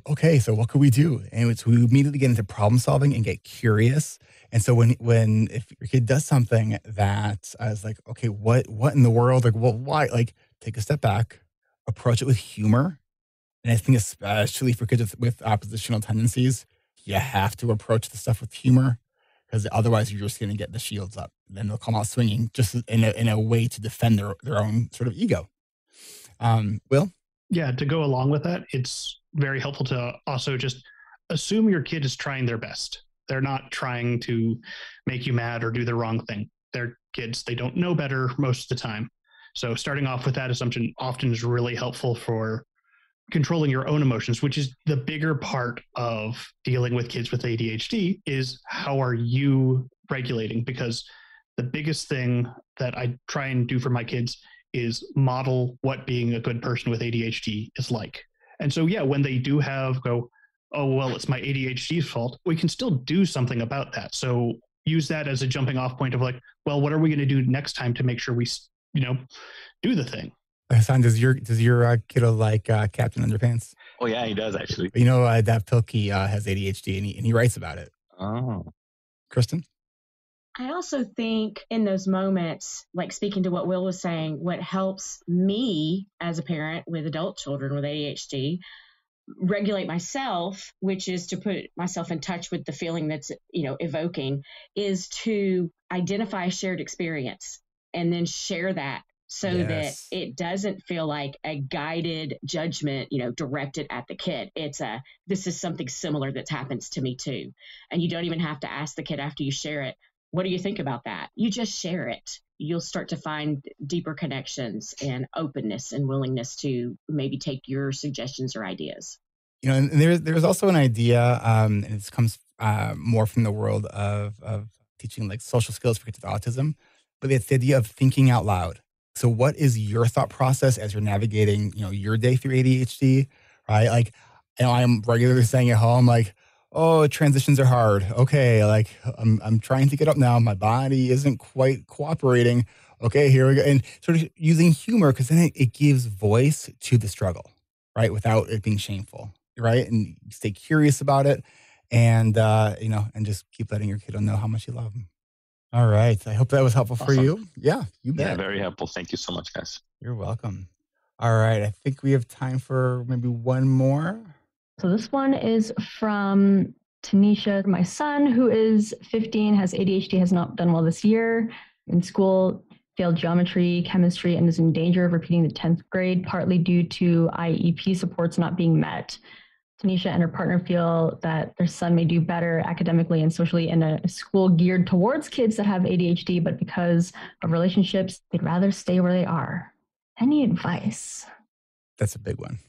S1: Okay, so what could we do? And so we immediately get into problem solving and get curious. And so if your kid does something that is like, okay, what in the world? Like, well, why? Like, take a step back, approach it with humor. And I think especially for kids with oppositional tendencies, you have to approach the stuff with humor, because otherwise you're just going to get the shields up. And then they'll come out swinging just in a way to defend their own sort of ego. Will?
S4: Yeah, to go along with that, it's very helpful to also just assume your kid is trying their best. They're not trying to make you mad or do the wrong thing. They're kids. They don't know better most of the time. So starting off with that assumption often is really helpful for controlling your own emotions, which is the bigger part of dealing with kids with ADHD, is how are you regulating? Because the biggest thing that I try and do for my kids is model what being a good person with ADHD is like. And so, yeah, when they do go, oh, well, it's my ADHD's fault, we can still do something about that. So use that as a jumping off point of like, well, what are we going to do next time to make sure we, do the thing?
S1: Hassan, does your kiddo like Captain Underpants?
S16: Oh yeah, he does actually.
S1: Dav Pilkey has ADHD and he writes about it.
S16: Oh,
S1: Kristin?
S13: I also think in those moments, like speaking to what Will was saying, what helps me as a parent with adult children with ADHD regulate myself, which is to put myself in touch with the feeling that's, evoking, is to identify a shared experience. and then share that so that it doesn't feel like a guided judgment, directed at the kid. It's this is something similar that happens to me too. And you don't even have to ask the kid after you share it, what do you think about that? You just share it. You'll start to find deeper connections and openness and willingness to maybe take your suggestions or ideas.
S1: And there's also an idea, and it comes more from the world of teaching like social skills for kids with autism, but it's the idea of thinking out loud. So what is your thought process as you're navigating, your day through ADHD, right? Like, I'm regularly saying at home, like, oh, transitions are hard. Okay, like I'm trying to get up now. My body isn't quite cooperating. Okay, here we go. And sort of using humor, because then it gives voice to the struggle, right? Without it being shameful, right? And stay curious about it, and and just keep letting your kiddo know how much you love them. All right. I hope that was helpful for you. Yeah, you bet.
S16: Yeah, very helpful. Thank you so much, guys.
S1: You're welcome. All right. I think we have time for maybe one more.
S3: So this one is from Tanisha. My son, who is 15, has ADHD, has not done well this year in school, failed geometry, chemistry, and is in danger of repeating the 10th grade, partly due to IEP supports not being met. Tanisha and her partner feel that their son may do better academically and socially in a school geared towards kids that have ADHD, but because of relationships, they'd rather stay where they are. Any advice?
S1: That's a big one.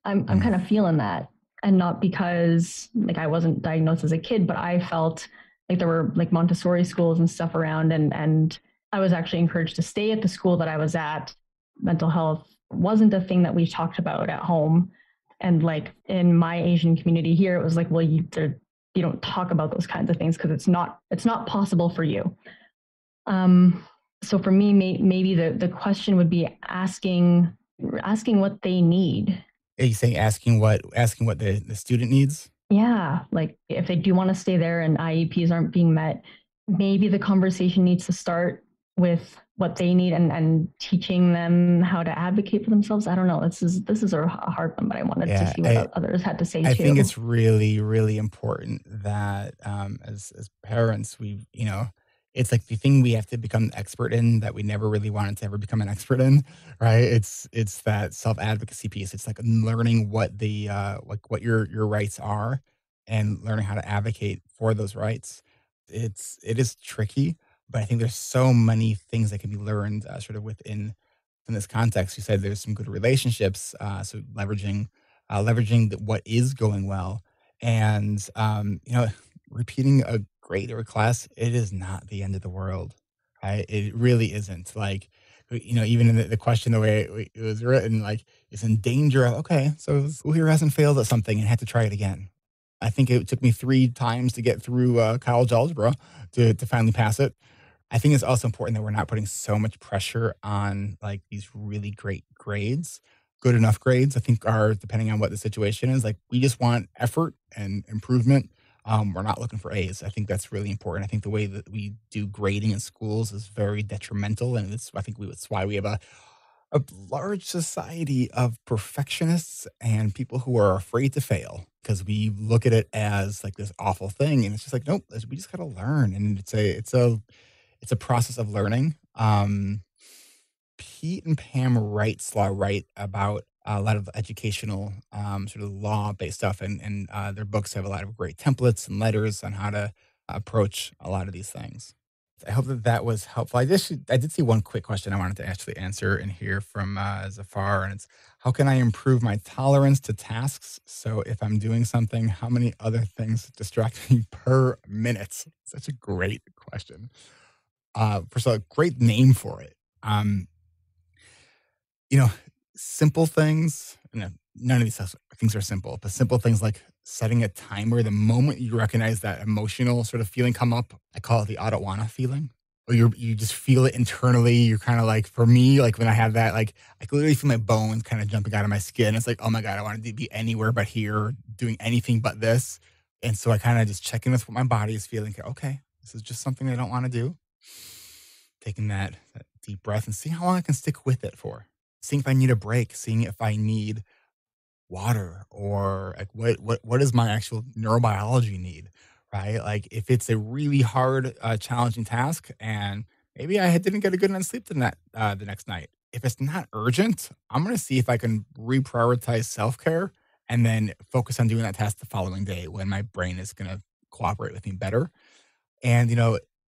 S3: I'm kind of feeling that. And not because like I wasn't diagnosed as a kid, but I felt like there were like Montessori schools and stuff around. And I was actually encouraged to stay at the school that I was at. Mental health wasn't a thing that we talked about at home. And like in my Asian community here, it was like, well, you don't talk about those kinds of things because it's not possible for you. So for me, maybe the question would be asking what they need.
S1: Are you saying asking what the student needs?
S3: Yeah, like if they do want to stay there and IEPs aren't being met, maybe the conversation needs to start with what they need and teaching them how to advocate for themselves. I don't know. This is a hard one, but I wanted to see what others had to say too.
S1: I think it's really, really important that as parents, it's like the thing we have to become an expert in that we never really wanted to ever become an expert in, right? It's that self-advocacy piece. It's like learning what what your rights are and learning how to advocate for those rights. It is tricky, but I think there's so many things that can be learned sort of within this context. You said there's some good relationships, so leveraging what is going well, and repeating a grade or a class, it is not the end of the world, right? It really isn't. Like, even in the question, the way it was written, like, it's in danger of, okay, so who here hasn't failed at something and had to try it again? I think it took me 3 times to get through college algebra to finally pass it. I think it's also important that we're not putting so much pressure on like these really great grades. Good enough grades, I think, are, depending on what the situation is, like, we just want effort and improvement. We're not looking for A's. I think that's really important. I think the way that we do grading in schools is very detrimental, and it's why we have a large society of perfectionists and people who are afraid to fail, because we look at it as like this awful thing, and it's just like, nope, we just got to learn, and it's a process of learning. Pete and Pam write about a lot of educational sort of law-based stuff, and their books have a lot of great templates and letters on how to approach a lot of these things. I hope that was helpful. I did see one quick question I wanted to actually answer in here from Zafar, and it's, how can I improve my tolerance to tasks? So if I'm doing something, how many other things distract me per minute? Such a great question. First of all, great name for it. Simple things, none of these things are simple, but simple things like setting a timer the moment you recognize that emotional sort of feeling come up. I call it the I don't wanna feeling. Or you just feel it internally. You're kind of like, for me, like when I have that, like I can literally feel my bones kind of jumping out of my skin. It's like, oh my God, I wanted to be anywhere but here, doing anything but this. And so I kind of just check in with what my body is feeling. Okay, this is just something I don't want to do. Taking that deep breath and seeing how long I can stick with it for. Seeing if I need a break, seeing if I need water, or like what does my actual neurobiology need, right? Like if it's a really hard, challenging task and maybe I didn't get a good night's sleep the next night. If it's not urgent, I'm going to see if I can reprioritize self-care and then focus on doing that task the following day when my brain is going to cooperate with me better. And,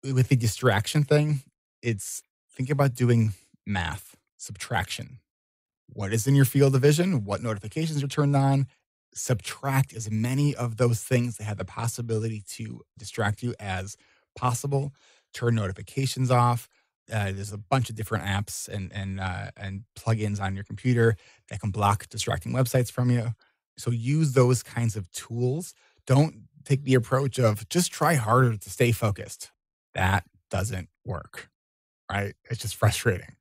S1: with the distraction thing, it's think about doing math, subtraction. What is in your field of vision? What notifications are turned on? Subtract as many of those things that have the possibility to distract you as possible. Turn notifications off. There's a bunch of different apps and plugins on your computer that can block distracting websites from you. So use those kinds of tools. Don't take the approach of just try harder to stay focused. That doesn't work, right? It's just frustrating.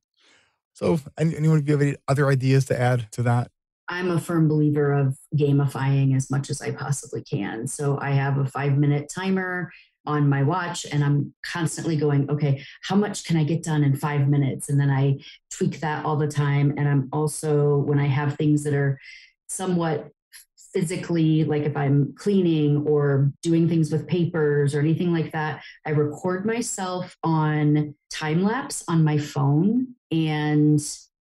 S1: So anyone, do you have any other ideas to add to that?
S2: I'm a firm believer of gamifying as much as I possibly can. So I have a 5-minute timer on my watch and I'm constantly going, okay, how much can I get done in 5 minutes? And then I tweak that all the time. And I'm also, when I have things that are somewhat physically, like if I'm cleaning or doing things with papers or anything like that, I record myself on time lapse on my phone. And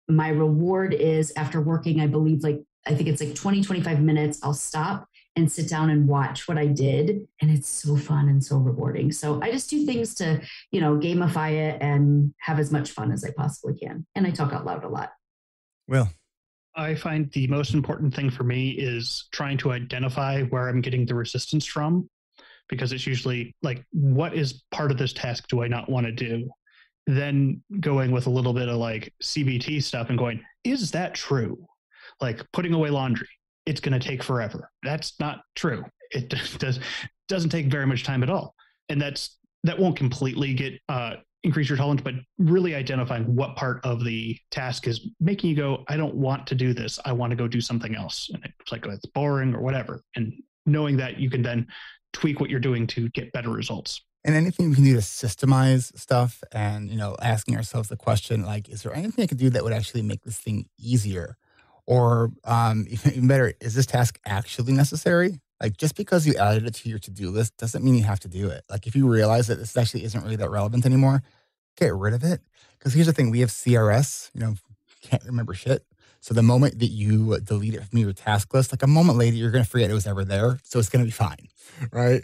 S2: my reward is after working, I think it's like 20, 25 minutes, I'll stop and sit down and watch what I did. And it's so fun and so rewarding. So I just do things to, gamify it and have as much fun as I possibly can. And I talk out loud a lot.
S1: Will.
S4: I find the most important thing for me is trying to identify where I'm getting the resistance from, because it's usually like, what is part of this task do I not want to do? Then going with a little bit of like CBT stuff and going, is that true? Like putting away laundry, it's going to take forever. That's not true. It doesn't take very much time at all. And that won't completely get increase your tolerance, but really identifying what part of the task is making you go, I don't want to do this. I want to go do something else. And it's like, it's boring or whatever. And knowing that you can then tweak what you're doing to get better results.
S1: And anything we can do to systemize stuff and, asking ourselves the question, like, is there anything I could do that would actually make this thing easier? Or even better, is this task actually necessary? Like, just because you added it to your to-do list doesn't mean you have to do it. Like, if you realize that this actually isn't really that relevant anymore, get rid of it. Because here's the thing, we have CRS, can't remember shit. So the moment that you delete it from your task list, like a moment later, you're going to forget it was ever there. So it's going to be fine, right?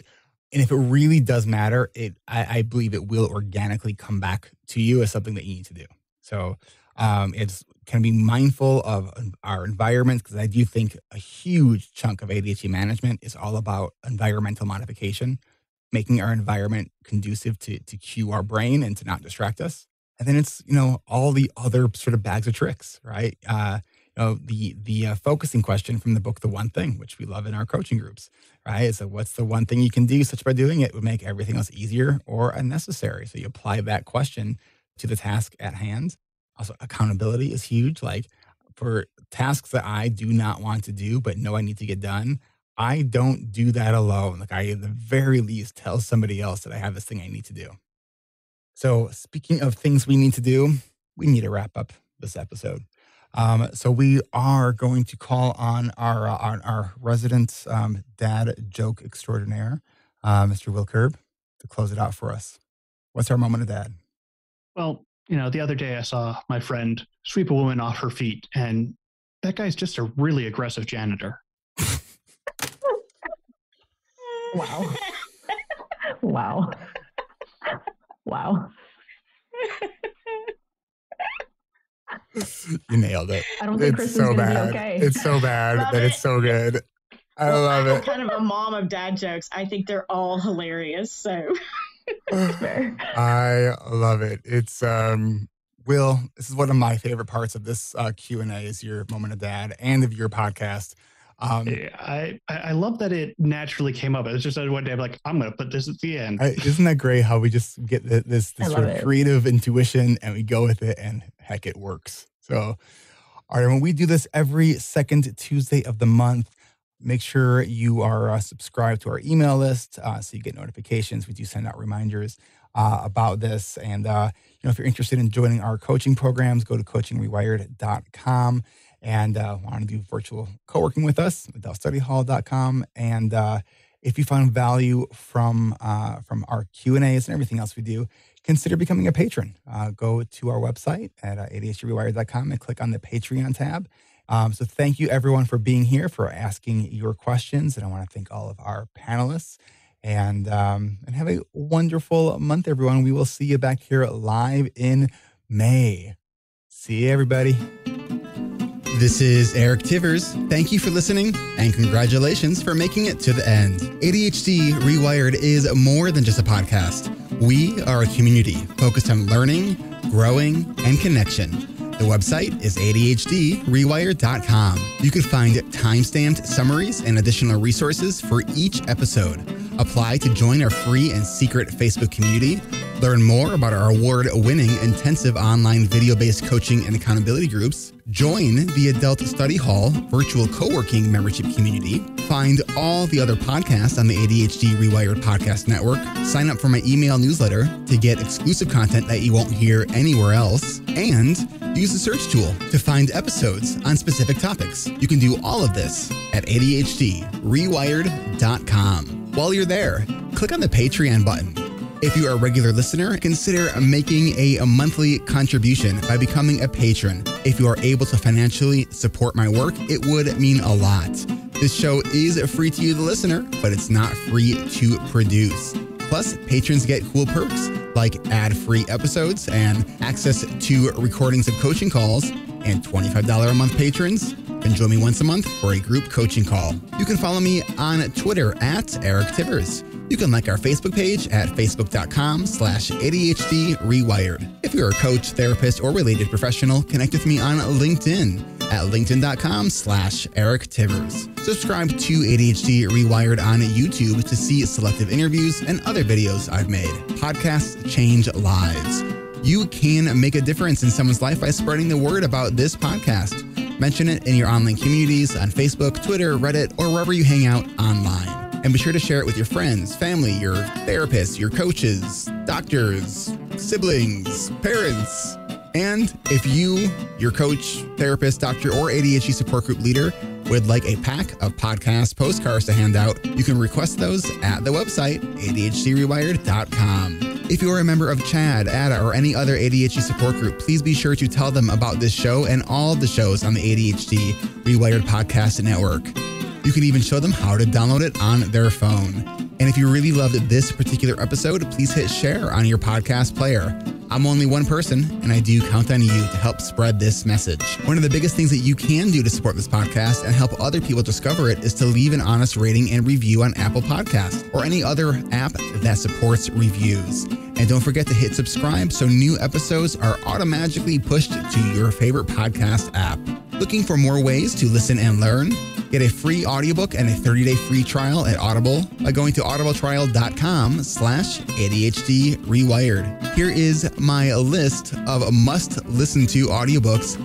S1: And if it really does matter, I believe it will organically come back to you as something that you need to do. So it's can be mindful of our environment, because I do think a huge chunk of ADHD management is all about environmental modification, making our environment conducive to cue our brain and to not distract us. And then it's, all the other sort of bags of tricks, right? The focusing question from the book, The One Thing, which we love in our coaching groups, right? So what's the one thing you can do such by doing it would make everything else easier or unnecessary? So you apply that question to the task at hand. Also, accountability is huge. Like for tasks that I do not want to do, but know I need to get done, I don't do that alone. Like I, at the very least, tell somebody else that I have this thing I need to do. So speaking of things we need to do, we need to wrap up this episode. So we are going to call on our resident dad joke extraordinaire, Mr. Will Curb, to close it out for us. What's our moment of dad?
S4: Well, the other day I saw my friend sweep a woman off her feet, and that guy's just a really aggressive janitor.
S3: Wow. Wow. Wow.
S1: You nailed it.
S3: I don't think Kristen's so
S1: bad.
S3: Be okay.
S1: It's so bad that it's so good. I love it.
S13: I'm kind of a mom of dad jokes. I think they're all hilarious. So fair.
S1: I love it. It's Will, this is one of my favorite parts of this Q&A is your moment of dad and of your podcast.
S4: I love that it naturally came up. It was just one day I'm like, I'm going to put this at the end.
S1: Isn't that great how we just get this sort of creative intuition and we go with it and heck, it works. So, all right, when we do this every second Tuesday of the month, make sure you are subscribed to our email list so you get notifications. We do send out reminders about this. And, if you're interested in joining our coaching programs, go to coachingrewired.com. And want to do virtual co-working with us, DellStudyHall.com. And if you found value from our Q&As and everything else we do, consider becoming a patron. Go to our website at ADHDrewired.com and click on the Patreon tab. So thank you, everyone, for being here, for asking your questions. And I want to thank all of our panelists. And have a wonderful month, everyone. We will see you back here live in May. See you, everybody. This is Eric Tivers. Thank you for listening, and congratulations for making it to the end. ADHD Rewired is more than just a podcast. We are a community focused on learning, growing, and connection. The website is ADHDrewired.com. You can find time-stamped summaries and additional resources for each episode. Apply to join our free and secret Facebook community. Learn more about our award-winning intensive online video-based coaching and accountability groups. Join the Adult Study Hall virtual co-working membership community. Find all the other podcasts on the ADHD Rewired Podcast Network. Sign up for my email newsletter to get exclusive content that you won't hear anywhere else. And use the search tool to find episodes on specific topics. You can do all of this at ADHDrewired.com. While you're there, click on the Patreon button. If you are a regular listener, consider making a monthly contribution by becoming a patron. If you are able to financially support my work, it would mean a lot. This show is free to you, the listener, but it's not free to produce. Plus, patrons get cool perks like ad-free episodes and access to recordings of coaching calls, and $25 a month patrons can join me once a month for a group coaching call. You can follow me on Twitter at Eric Tivers. You can like our Facebook page at facebook.com/ADHD Rewired. If you're a coach, therapist, or related professional, connect with me on LinkedIn at linkedin.com/Eric Tivers. Subscribe to ADHD Rewired on YouTube to see selective interviews and other videos I've made. Podcasts change lives. You can make a difference in someone's life by spreading the word about this podcast. Mention it in your online communities on Facebook, Twitter, Reddit, or wherever you hang out online. And be sure to share it with your friends, family, your therapists, your coaches, doctors, siblings, parents. And if you, your coach, therapist, doctor, or ADHD support group leader would like a pack of podcast postcards to hand out, you can request those at the website, ADHDrewired.com. If you are a member of CHAD, ADA, or any other ADHD support group, please be sure to tell them about this show and all the shows on the ADHD Rewired Podcast Network. You can even show them how to download it on their phone. And if you really loved this particular episode, please hit share on your podcast player. I'm only one person, and I do count on you to help spread this message. One of the biggest things that you can do to support this podcast and help other people discover it is to leave an honest rating and review on Apple Podcasts or any other app that supports reviews. And don't forget to hit subscribe so new episodes are automatically pushed to your favorite podcast app. Looking for more ways to listen and learn? Get a free audiobook and a 30-day free trial at Audible by going to audibletrial.com/ADHD Rewired. Here is my list of must-listen-to audiobooks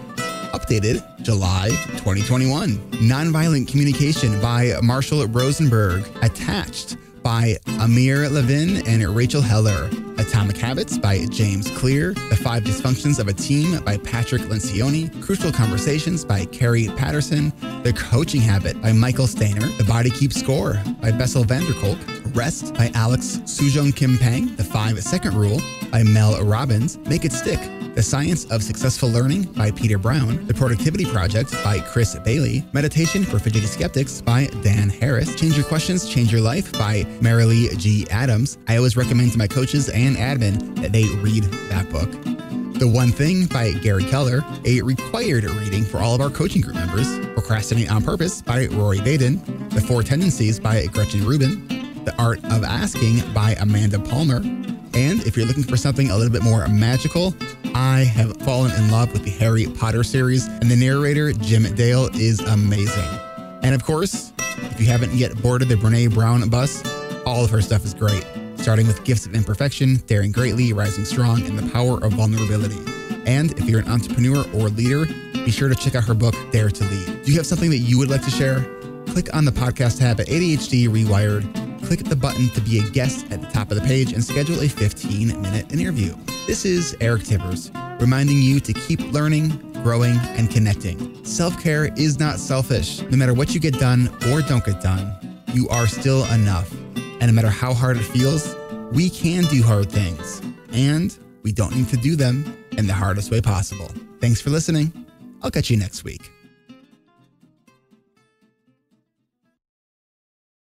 S1: updated July 2021. Nonviolent Communication by Marshall Rosenberg. Attached by Amir Levin and Rachel Heller. Atomic Habits by James Clear. The 5 Dysfunctions of a Team by Patrick Lencioni. Crucial Conversations by Carrie Patterson. The Coaching Habit by Michael Stainer. The Body Keeps Score by Bessel van der Kolk. Rest by Alex Sujong Kim Pang. The 5-Second Rule by Mel Robbins. Make It Stick. The Science of Successful Learning by Peter Brown. The Productivity Project by Chris Bailey. Meditation for Fidgety Skeptics by Dan Harris. Change Your Questions, Change Your Life by Marilee G. Adams. I always recommend to my coaches and admin that they read that book. The One Thing by Gary Keller, a required reading for all of our coaching group members. Procrastinate on Purpose by Rory Baden. The 4 Tendencies by Gretchen Rubin. The Art of Asking by Amanda Palmer. And if you're looking for something a little bit more magical, I have fallen in love with the Harry Potter series, and the narrator, Jim Dale, is amazing. And of course, if you haven't yet boarded the Brene Brown bus, all of her stuff is great, starting with Gifts of Imperfection, Daring Greatly, Rising Strong, and The Power of Vulnerability. And if you're an entrepreneur or leader, be sure to check out her book, Dare to Lead. Do you have something that you would like to share? Click on the podcast tab at ADHD Rewired. Click the button to be a guest at the top of the page and schedule a 15-minute interview. This is Eric Tivers, reminding you to keep learning, growing, and connecting. Self-care is not selfish. No matter what you get done or don't get done, you are still enough. And no matter how hard it feels, we can do hard things. And we don't need to do them in the hardest way possible. Thanks for listening. I'll catch you next week.